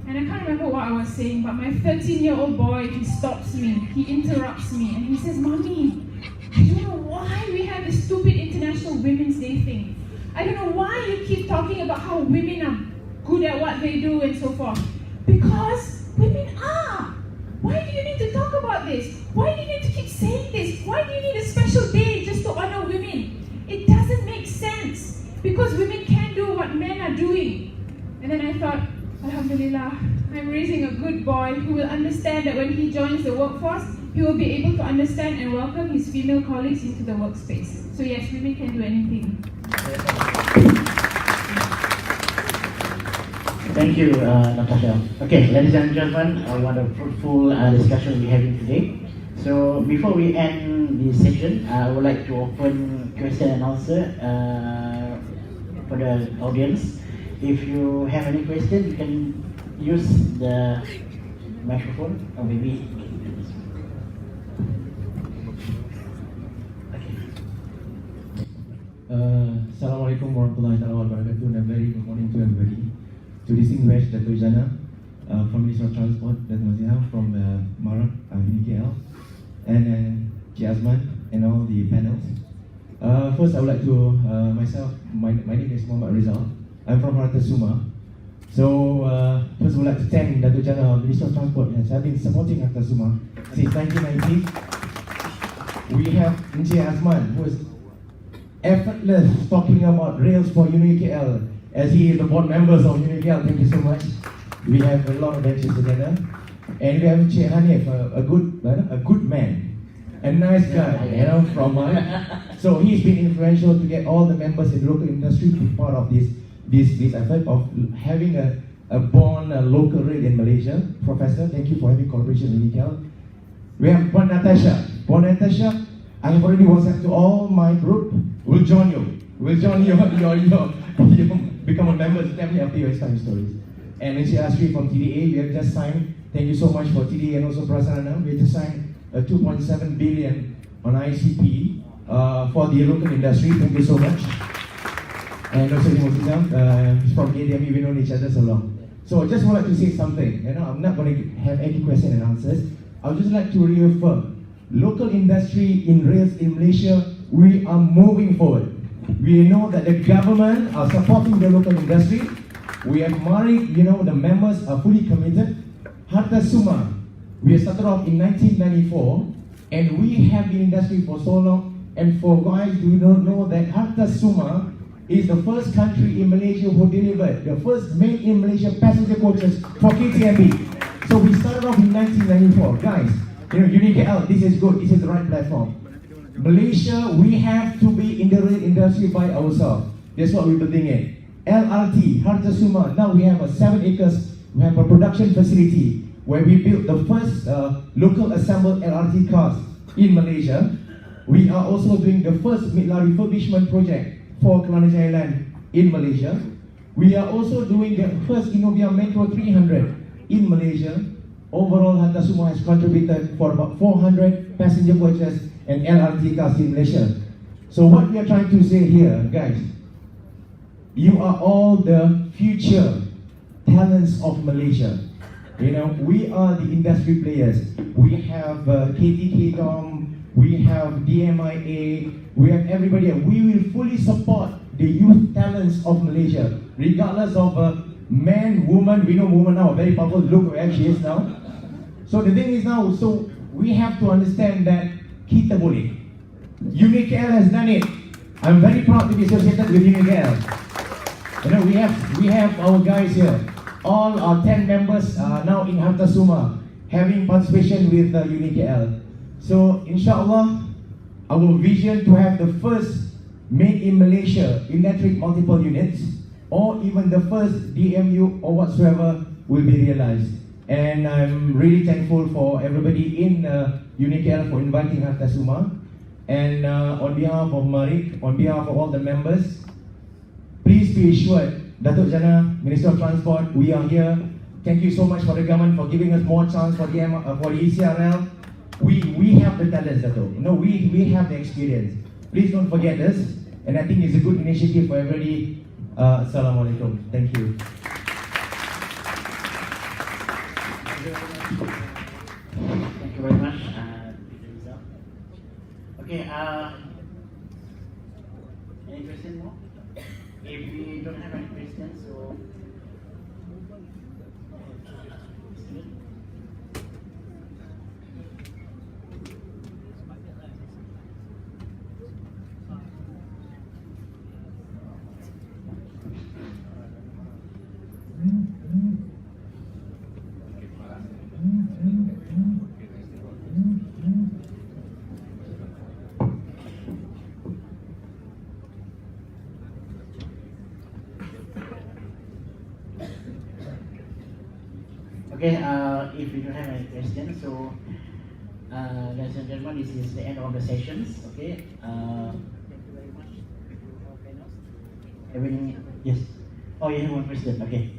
And I can't remember what I was saying, but my 13-year-old boy, he stops me, he interrupts me, and he says, Mommy, I don't know why we have this stupid International Women's Day thing. I don't know why you keep talking about how women are good at what they do and so forth. Because women are. Why do you need to talk about this? Why do you need to keep saying this? Why do you need a special day just to honor women? It doesn't make sense. Because women can do what men are doing. And then I thought, Alhamdulillah, I'm raising a good boy who will understand that when he joins the workforce, he will be able to understand and welcome his female colleagues into the workspace. So yes, women can do anything. Thank you, Natasha. Okay, ladies and gentlemen, what a fruitful discussion we're having today. So before we end this session, I would like to open question and answer for the audience. If you have any question, you can use the microphone, or maybe. Assalamualaikum warahmatullahi wabarakatuh, and a very good morning to everybody. To distinguish Dato' Jana from Ministry of Transport, Dato' Mazia from Marak, UniKL, and Cik Azman and all the panels. First, I would like to my name is Muhammad Rizal. I'm from Harta Suma. So first, I would like to thank Dato' Jana, Ministry of Transport, as have been supporting Harta Suma since 1990. We have Encik Azman, who is effortless talking about rails for UniKL, as he is the board members of UniKL. Thank you so much. We have a lot of ventures together, and we have Encik Hanif, a good man, a nice guy, you know, from so he's been influential to get all the members in the local industry to be part of this effort of having a born local rail in Malaysia. Professor, thank you for having collaboration with UniKL. We have Puan Natasha. Puan Natasha, I have already WhatsApp to all my group. We'll join you. We'll join you. You become a member definitely after your Islamic stories. And Encik Asri from TDA, we have just signed. Thank you so much for TDA and also Prasarana. We have just signed a 2.7 billion on ICP for the local industry. Thank you so much. And also he's from ADME. We know each other so long. So I just would like to say something. You know, I'm not going to have any question and answers. I would just like to reaffirm local industry in rails in Malaysia. We are moving forward. We know that the government are supporting the local industry. We have Marik, you know, the members are fully committed. Harta Suma, we started off in 1994, and we have been in the industry for so long. And for guys who don't know that Harta Suma is the first country in Malaysia who delivered the first made in Malaysia passenger coaches for KTMB. So we started off in 1994. Guys, you know, UniKL, this is good, this is the right platform. Malaysia, we have to be in the rail industry by ourselves. That's what we're building in. LRT, Harta Suma, now we have 7 acres, we have a production facility where we built the first local assembled LRT cars in Malaysia. We are also doing the first midlife refurbishment project for Kelana Jaya Land in Malaysia. We are also doing the first Innovia Metro 300 in Malaysia. Overall, Harta Suma has contributed for about 400 passenger coaches and LRT cars in Malaysia. So what we are trying to say here, guys, you are all the future talents of Malaysia. You know, we are the industry players. We have KTK Dom, we have DMIA, we have everybody. We will fully support the youth talents of Malaysia, regardless of man, woman. We know women now are very powerful. Look where she is now. So the thing is now, so we have to understand that kita boleh. UniKL has done it. I'm very proud to be associated with UniKL. You know, we have our guys here. All our 10 members are now in Harta Suma, having participation with UniKL. So inshallah, our vision to have the first made in Malaysia electric multiple units, or even the first DMU or whatsoever, will be realized. And I'm really thankful for everybody in UniKL for inviting Harta Suma. And on behalf of Marik, on behalf of all the members, please be assured, Dato' Jana, Minister of Transport, we are here. Thank you so much for the government for giving us more chance for the ECRL. We have the talents, Dato'. You know, we have the experience. Please don't forget us. And I think it's a good initiative for everybody. Assalamualaikum. Thank you. Thank you very much, Okay, any question more? If we don't have any questions, so okay, if we don't have any questions, so ladies and gentlemen, this is the end of the sessions. Okay, thank you very much to our panels. Yes. Oh, you have one question. Okay.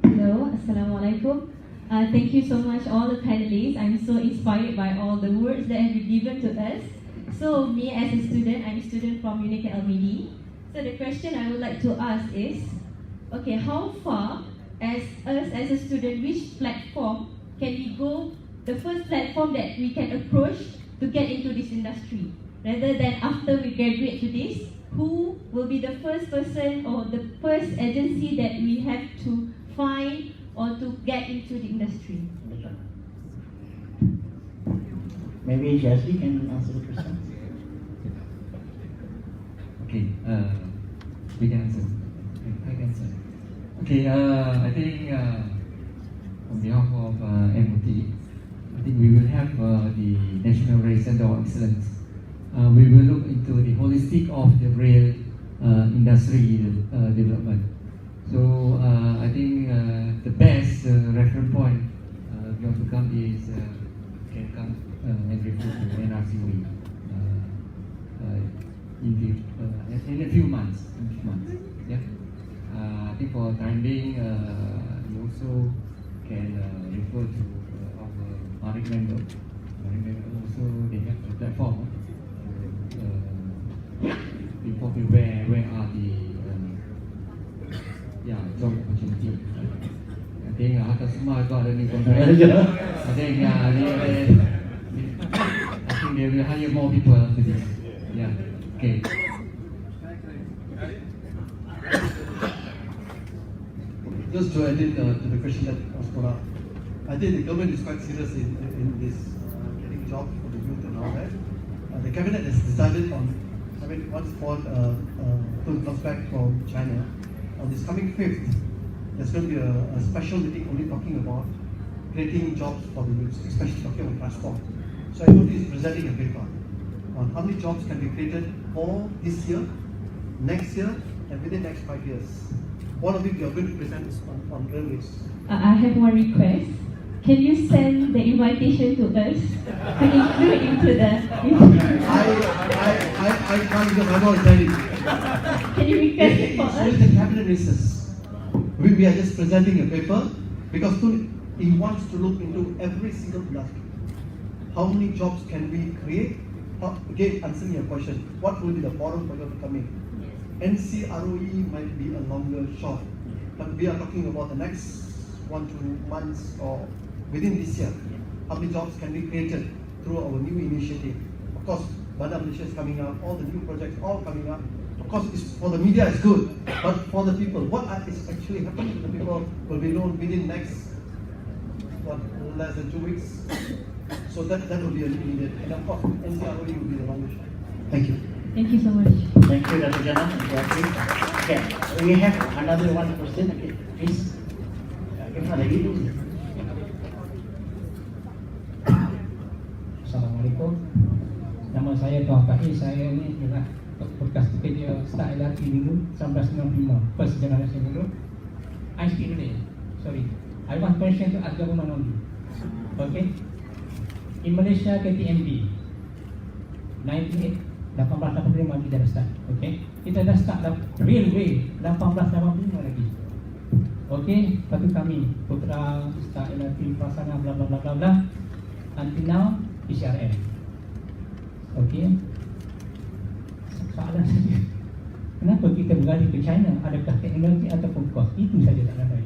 Hello, Assalamualaikum. Thank you so much all the panelists. I'm so inspired by all the words that have been given to us. So me as a student, I'm a student from UniKL MIDI. So the question I would like to ask is, okay, how far as us as a student, which platform can we go, the first platform that we can approach to get into this industry? Rather than after we graduate to this, who will be the first person or the first agency that we have to find or to get into the industry? Maybe Jasmine can answer the question. Okay, we can answer. I can answer. Okay, I think on behalf of MOT, I think we will have the National Rail Center of Excellence. We will look into the holistic of the rail industry development. So I think the best reference point if you want to come is can come and refer to NRCOE in a few months. Yeah. I think for time being, you also can refer to our Marik member. Marik member also they have a platform. Before where are the job opportunity. I think atas semua itu ada ni contract. I think they will hire more people after this. Yeah. Okay. Just to add in to the question that was put up, I think the government is quite serious in this getting jobs for the youth and all that. The cabinet has decided on, once Ford comes back from China, on this coming 5th, there's going to be a special meeting only talking about creating jobs for the youth, especially talking about transport. So MOT is presenting a paper on how many jobs can be created for this year, next year, and within the next 5 years. One of it we are going to present on railways. I have one request. Can you send the invitation to us to include into the? I can't because I'm not ready. Can you request it for us? It's the cabinet recess. We are just presenting a paper because he wants to look into every single industry. How many jobs can we create? Again, answering your question, what will be the forum for you to come in? NCROE might be a longer shot, but we are talking about the next 1-2 months or within this year. How many jobs can be created through our new initiative? Of course, Bandar Malaysia is coming up, all the new projects all coming up. Of course, for the media it's good, but for the people, what is actually happening to the people will be known within next, less than 2 weeks. So that will be a needed. And of course, NCROE will be the longer shot. Thank you. Thank you so much. Thank you, Dr. Jana. Okay, we have another one question. Okay, please. Assalamualaikum. Nama saya Tuan Fahir. Saya ni ialah bekas pekerja start LRT dulu 1995. First generation dulu. I speak Malay. Sorry. I want question to ask government only. Okay. In Malaysia KTMB 1885 kita dah start. Okay. Kita dah start railway 1885 lagi. Okay. Lepas tu kami Putra start LRT Prasana bla bla bla bla bla. Until now PCRM. Okay. Soalan saja. Kenapa kita beralih ke China? Adakah teknologi ataupun kos? Itu saja tak ada.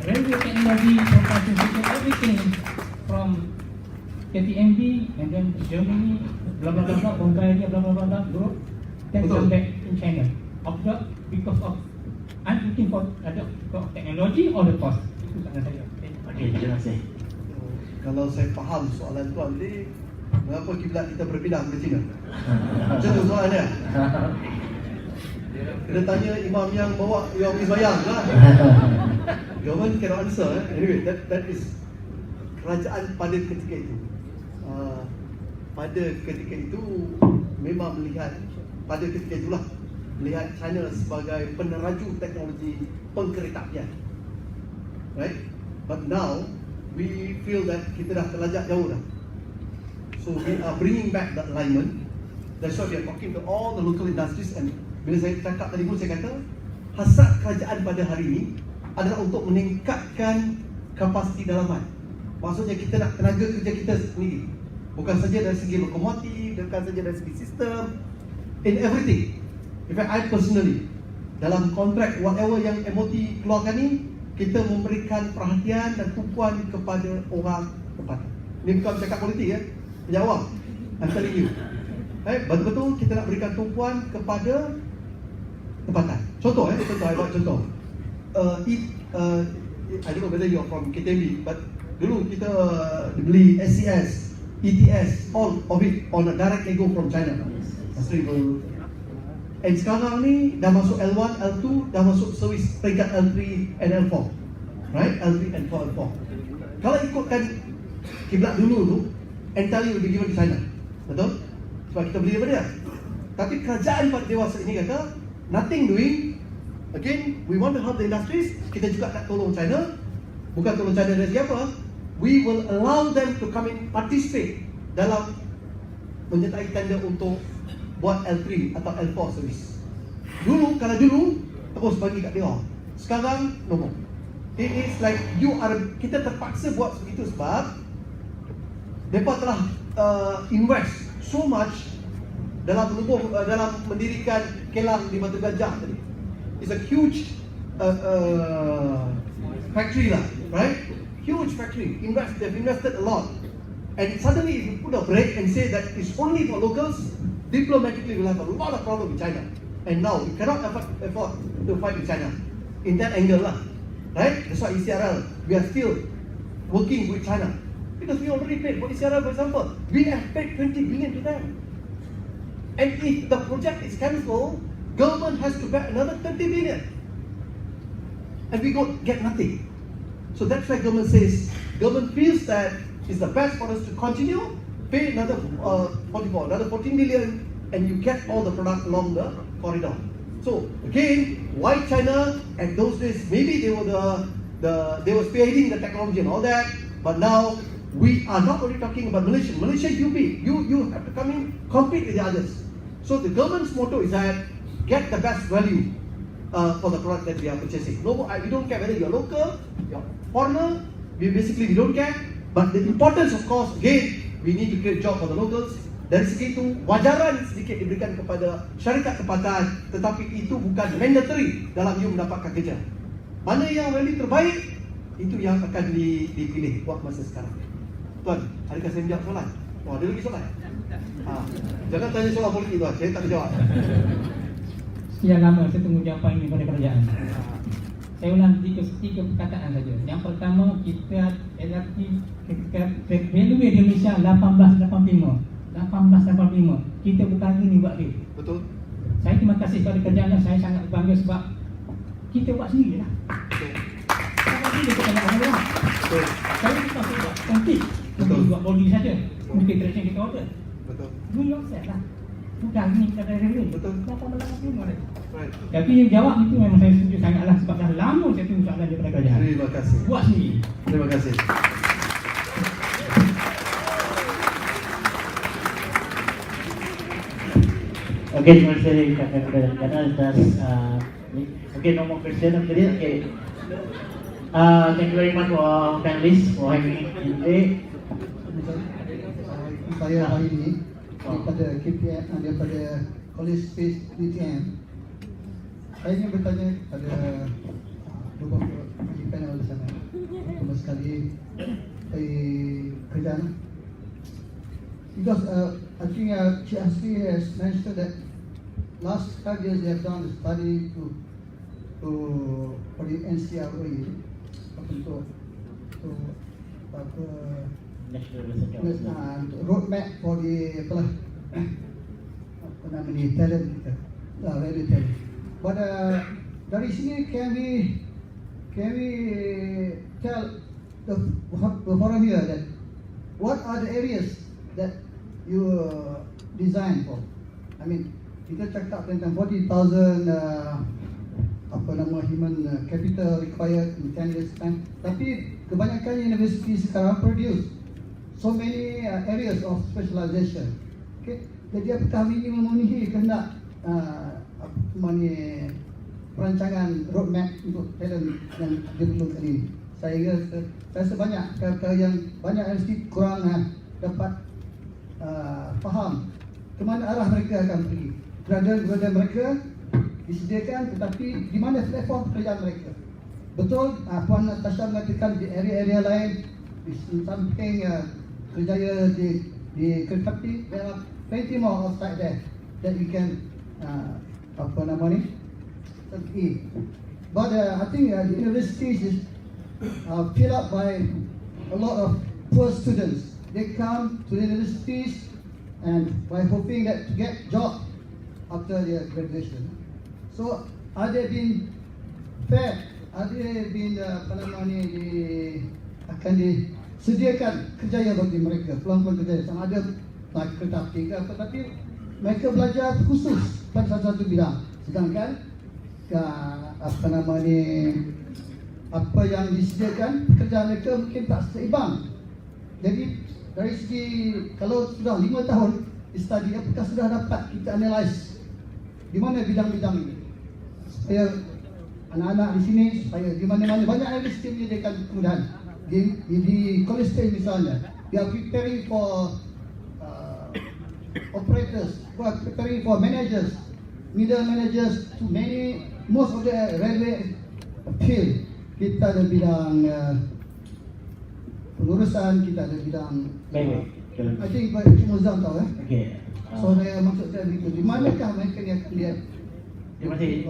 Railway technology, propulsion system, everything from KTMB and then Germany, blah blah blah blah, Bulgaria, blah blah blah blah, Europe, then come back in China. After because of I'm looking for technology or the cost. Itu soalan saya. Okay, terima kasih. Kalau saya faham soalan tuan ni, mengapa kiblat kita berpindah ke China? Macam tu soalannya. Kena tanya imam yang bawa yang sembahyang lah. Government cannot answer. Anyway, that is kerajaan pada ketika itu. Pada ketika itu memang melihat pada ketika itulah melihat China sebagai peneraju teknologi pengkeretaapian. Right? But now, we feel that kita dah terlajak jauh dah. So we are bringing back that alignment. That's why we are talking to all the local industries. And bila saya cakap tadi pun saya kata, hasrat kerajaan pada hari ini adalah untuk meningkatkan kapasiti dalaman. Maksudnya kita nak tenaga kerja kita sendiri. Bukan saja dari segi lokomotif, bukan saja dari segi sistem, in everything. In fact, I personally, dalam kontrak whatever yang MOT keluarkan ni, kita memberikan perhatian dan tumpuan kepada orang tempatan. Ini bukan cakap politik ya, jawab. I'm telling you. Betul-betul kita nak berikan tumpuan kepada tempatan. Contoh contoh, I buat contoh. I don't know whether you're from KTB, but dulu kita beli SCS, ETS, all of it on a direct nego from China. And sekarang ni dah masuk L1, L2, dah masuk servis peringkat L3 and L4. Right? L3 and 4 L4. Kalau ikutkan kiblat dulu tu, entirely will be given to China. Betul? Sebab kita beli daripada dia. Tapi kerajaan pada dewasa ini kata, nothing doing. Again, we want to help the industries. Kita juga nak tolong China. Bukan tolong China dari siapa. We will allow them to come in, participate dalam menyertai tender untuk buat L3 atau L4 service. Dulu, kalau dulu terus bagi kat dia. Sekarang no more. It is like kita terpaksa buat begitu sebab mereka telah invest so much dalam mendirikan kilang di Batu Gajah tadi. It's a huge factory lah, right? Huge factory. They've invested a lot. And suddenly if you put a break and say that it's only for locals, diplomatically we'll have a lot of problem with China. And now we cannot afford to fight with China in that angle lah, right? That's why ECRL, we are still working with China because we already paid for ECRL, for example. We have paid 20 billion to them. And if the project is cancelled, government has to pay another 30 billion. And we get nothing. So that's why government feels that it's the best for us to continue, pay another 14 billion, and you get all the product along the corridor. So again, why China? At those days, maybe they were they were spearheading the technology and all that. But now we are not only talking about Malaysia. Malaysia, you have to come in, compete with the others. So the government's motto is that get the best value for the product that we are purchasing. No, we don't care whether you're local, you're foreigner. We don't care. But the importance, of course, again, we need to create job for the locals. Dari segi itu, wajaran sedikit diberikan kepada syarikat tempatan, tetapi itu bukan mandatory dalam you mendapatkan kerja. Mana yang value terbaik, itu yang akan dipilih buat masa sekarang. Tuan, adakah saya menjawab soalan? Oh, ada lagi soalan? Jangan tanya soalan politik tuan, saya tak boleh jawab. Sekian lama saya tunggu jawapan ini pada kerajaan. Saya ulang tiga perkataan saja. Yang pertama, kita LRT railway di Malaysia 1885. Kita bertanya ni buat dia. Betul. Saya terima kasih kepada kerajaan, saya sangat bangga sebab kita buat sendiri lah. Betul. Saya bukan buat cantik. Kita buat body saja. Mungkin traction kita order. Betul. Do yourself lah. Bukan ni kita dari railway. Betul. 1885 ni. Right. Tapi yang jawab itu memang saya setuju sangatlah sebab dah lama saya tunggu soalan daripada kerajaan. Terima kasih. Buat sendiri. Terima kasih. Okay, terima kasih kepada atas okay, no more question after this. Okay. Thank you very much for panelists for having me today. Saya hari ini daripada KPM, daripada College Space DTM. Saya ingin bertanya kepada beberapa panel di sana, terutama sekali kerjaan. Because I think CSP has mentioned that last 5 years they have done a study for the NCRA untuk roadmap for the talent railway talent. But dari sini can we tell the forum here that what are the areas that you design for? I mean, kita cakap tentang 40,000 human capital required in 10 years time. Tapi kebanyakan universiti sekarang produce so many areas of specialization. Okay, jadi apakah ini memenuhi kehendak perancangan roadmap untuk talent yang diperlukan ini? Saya rasa banyak universiti kurang dapat faham ke mana arah mereka akan pergi. Graduate mereka disediakan, tetapi di mana platform pekerjaan mereka? Betul, Puan Natasha mengatakan di area-area lain, di samping kerjaya di keretapi, there are plenty more outside there that we can but I think the universities is filled up by a lot of poor students. They come to the universities and by hoping that to get job after their graduation. So are they being fair? Are they being akan disediakan kerjaya bagi mereka, peluang-peluang kerjaya, sama ada nak kereta api ke apa, tapi mereka belajar khusus pada satu bidang, sedangkan apa yang disediakan pekerjaan mereka mungkin tak seimbang. Jadi dari segi kalau sudah 5 tahun di study, apakah sudah dapat kita analyse di mana bidang-bidang ini supaya anak-anak di sini, supaya di mana-mana banyak universiti menyediakan kemudahan di college stage misalnya, we are preparing for operators, we are preparing for managers, middle managers, to most of the railway field. Kita ada bidang pengurusan, kita ada bidang I think Cik Muzam tahu Okay. So saya maksud saya begitu. Di manakah mereka yang akan lihat? Terima kasih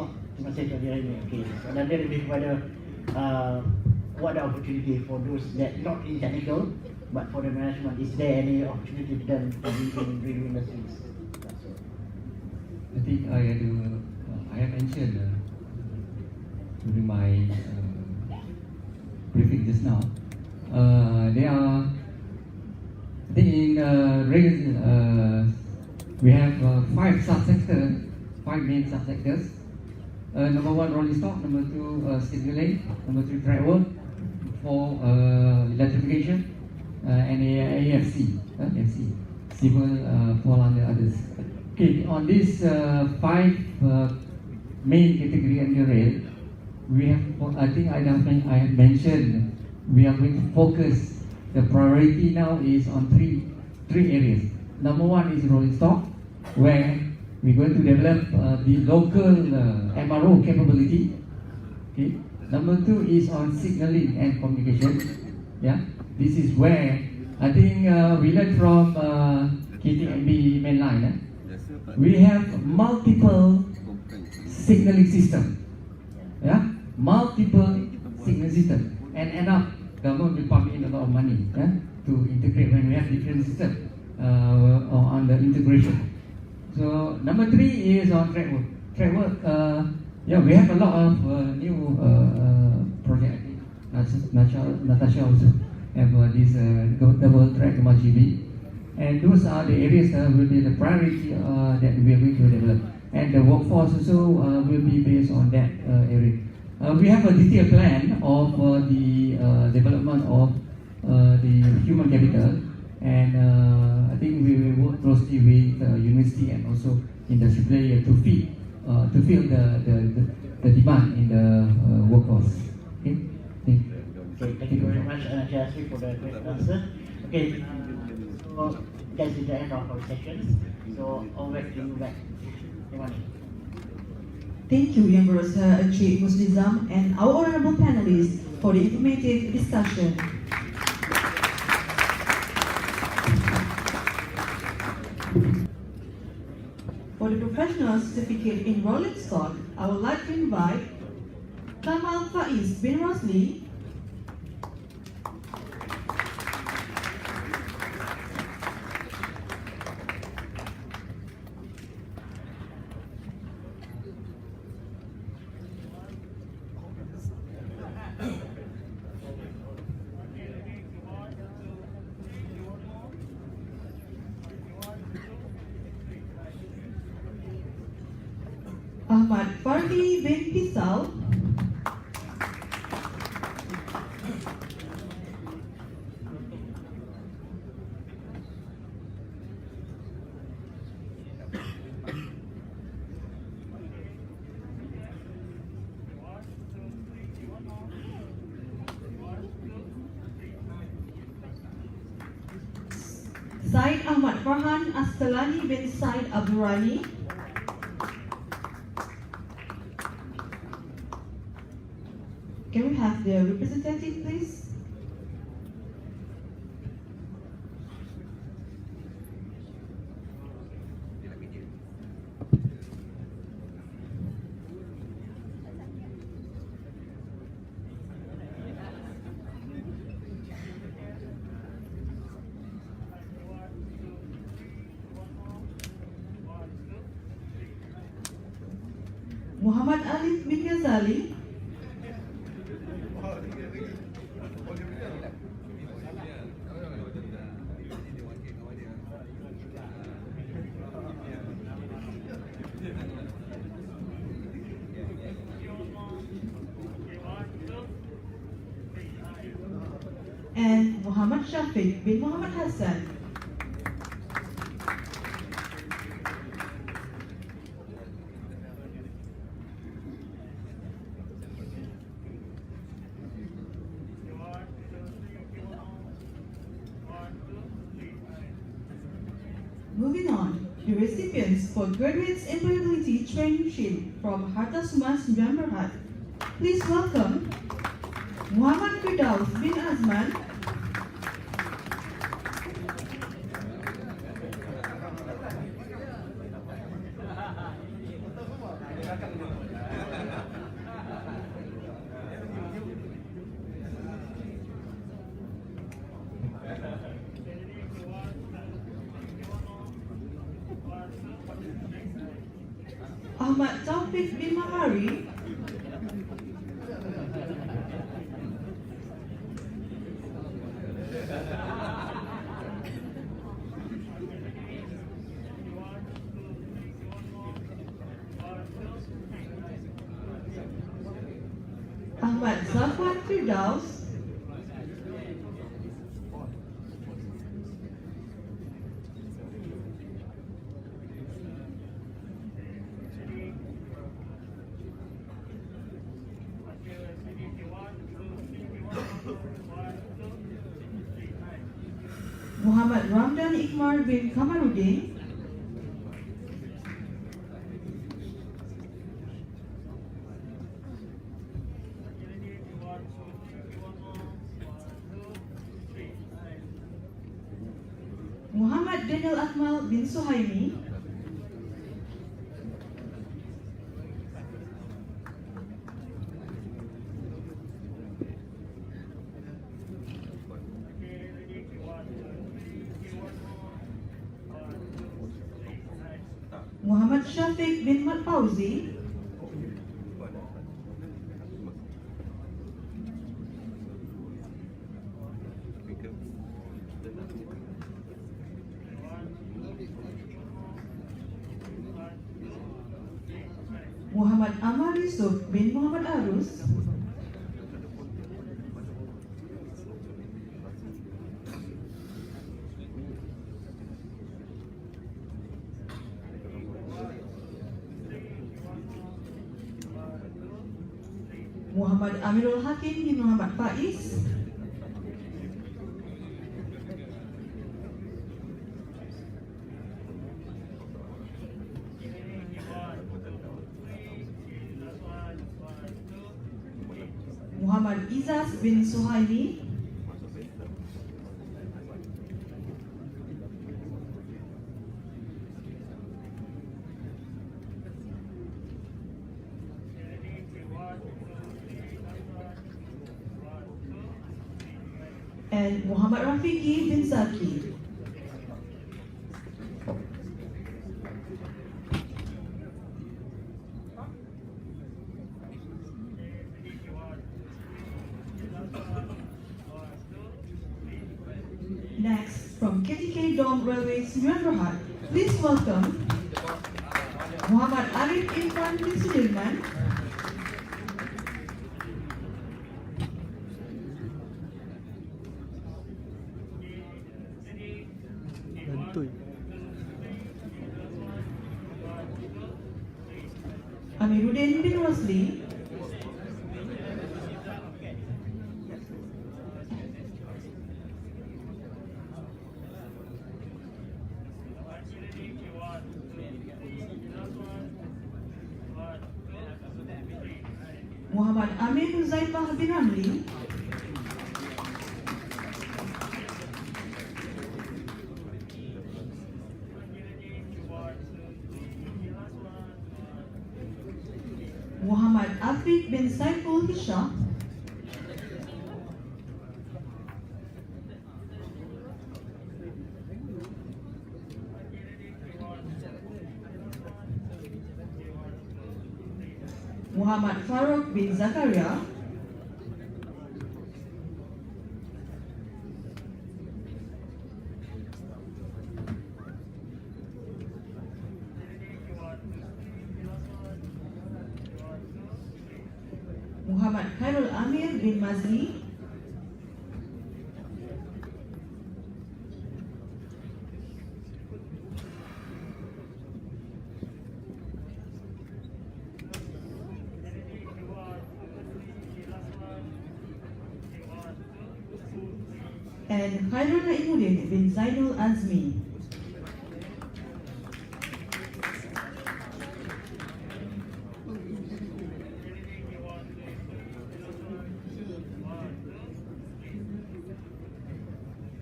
Tuan Dirani. Okay. Soalan dia lebih kepada what the opportunity for those that not in technical but for the management. Is there any opportunity to them in radio industries? I think I have mentioned during my briefing just now. There are, I think in we have 5 subsectors, 5 main subsectors. Number 1, rolling stock. Number 2, signaling. Number 3, track work. 4, electrification. And AFC, civil, fall under others. Okay, on these 5 main category under rail, we have, I think I have mentioned, we are going to focus. The priority now is on three areas. Number 1 is rolling stock, where we're going to develop the local MRO capability. Okay. Number 2 is on signaling and communication. Yeah, this is where I think we learned from KTMB mainline. We have multiple signaling system. Yeah, multiple signaling system, and end up government will pump in a lot of money to integrate when we have different systems on the integration. So number 3 is on track work. Track work, yeah, we have a lot of new project. Natasha also have this double track MRGB, and those are the areas that will be the priority that we are going to develop. And the workforce also will be based on that area. We have a detailed plan of the development of the human capital, and I think we will work closely with university and also industry player to fill the demand in the workforce. Okay, thank you very much, Jasmine, for the great answer. Okay, so that's the end of our sessions. So over to you back. Thank you, Yang Berusaha Encik Musnizam and our honorable panelists for the informative discussion. For the professional certificate in rolling stock, I would like to invite Kamal Faiz bin Rosli, Ahmad Fardi bin Pisau. Said Ahmad Farhan Astalani bin Said Abdurrani. Can we have the representative, please? Muhammad Alif bin Ghazali. And Muhammad Shafiq bin Muhammad Hassan. Moving on, the recipients for Graduates Employability Traineeship from Harta Sumas Jamberhat. Please welcome Muhammad Firdaus bin Azman, Ahmad Taufik bin Mahari, Ahmad Zafwan Firdaus, Muhammad Ramdan Ikmar bin Kamarudin, Muhammad Daniel Akmal bin Suhaimi, Muhammad Shafiq bin Mat Fauzi, Muhammad Amal Yusuf bin Muhammad Arus, Muhammad Amirul Hakim bin Muhammad Faiz, Muhammad Izaz bin Suhaimi, and Muhammad Rafiki bin Zaki. Next, from KTK Dom Railways, Nuan Berhad, please welcome Muhammad Ali Arif Irfan bin Sudirman, Amiruddin bin Rosli, Muhammad Amin Huzaifah bin Ramli, Muhammad Afiq bin Saiful Hisham, Muhammad Farouk bin Zakaria, Muhammad Khairul Amir bin Mazli, and Khairul Naimuddin bin Zainul Azmi.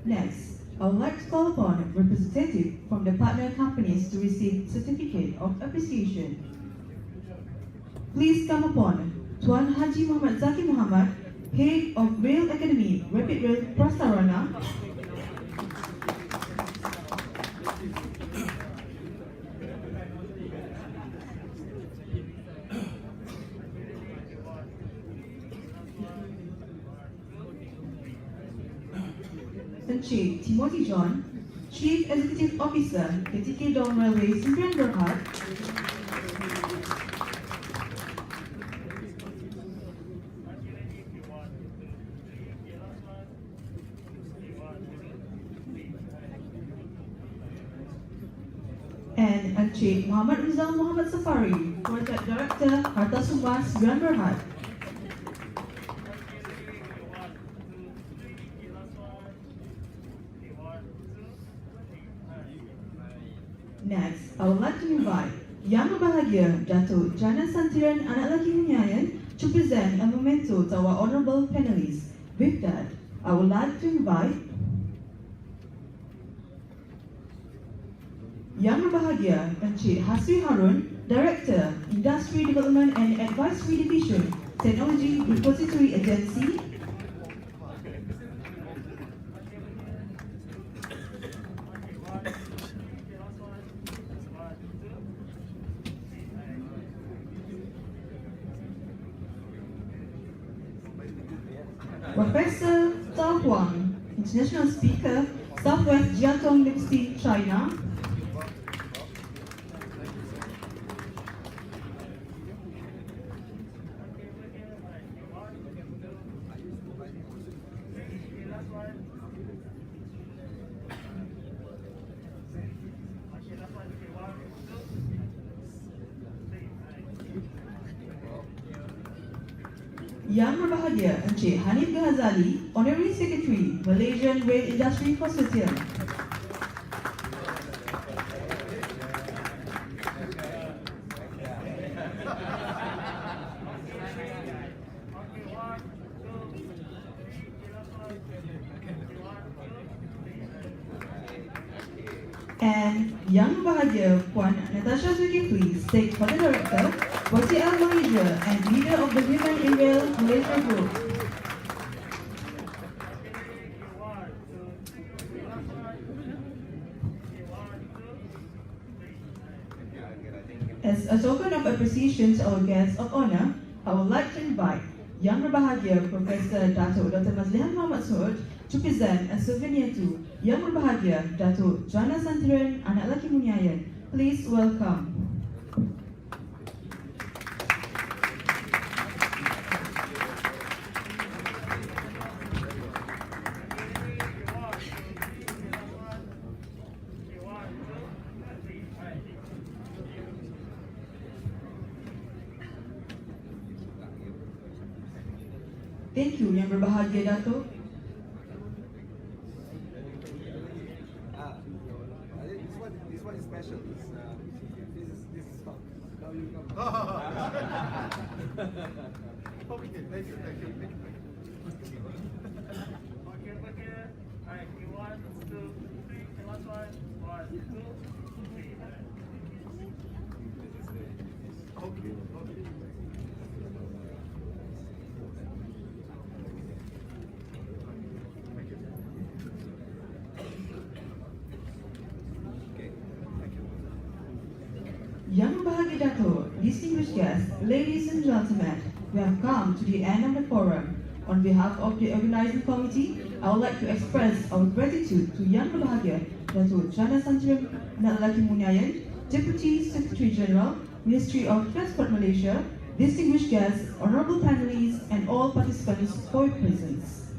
Next, I would like to call upon a representative from the partner companies to receive certificate of appreciation. Please come upon Tuan Haji Muhammad Zaki Muhammad, Head of Rail Academy, Rapid Rail Prasarana, Encik Timothy John, Chief Executive Officer, KTK Dong Railway, Sembilan Berhad, and Encik Muhammad Rizal Muhammad Safari, Project Director, Harta Sumbas, Sembilan Berhad. Next, I would like to invite Yang Berbahagia Datuk Jana Santiran Anak Lelaki Hunyayan to present a memento to our honourable panelists. With that, I would like to invite Yang Berbahagia Encik Hasri Harun, Director, Industry Development and Advisory Division, Technology Repository Agency, Professor Zhao Huang, International Speaker, Southwest Jiantong University, China, Yang Berbahagia Encik Hanif Ghazali, Honorary Secretary, Malaysian Rail Industry Consortium. And Yang Berbahagia Puan Natasha Zulkifli, State Founder Director, YTL Malaysia and leader of the Women in Rail Malaysia Group. As a token of appreciation to our guests of honor, I would like to invite Yang Berbahagia Professor Datuk Dr. Mazlihan Muhammad Sood to present a souvenir to Yang Berbahagia Datuk Jana Santiran Anak Lelaki Hunyayan. Please welcome. Thank you, Yang Berbahagia Dato'. This one is special. This is fun. Okay, thank you. Okay. Alright, 1, 2, 3, the last one. 1, 2, 3. Okay. Yang Berbahagia Dato', distinguished guests, ladies and gentlemen, we have come to the end of the forum. On behalf of the organizing committee, I would like to express our gratitude to Yang Berbahagia Dato' Jana Santrim Nalalaki Munyayan, Deputy Secretary General, Ministry of Transport Malaysia, distinguished guests, honorable panelists, and all participants for your presence.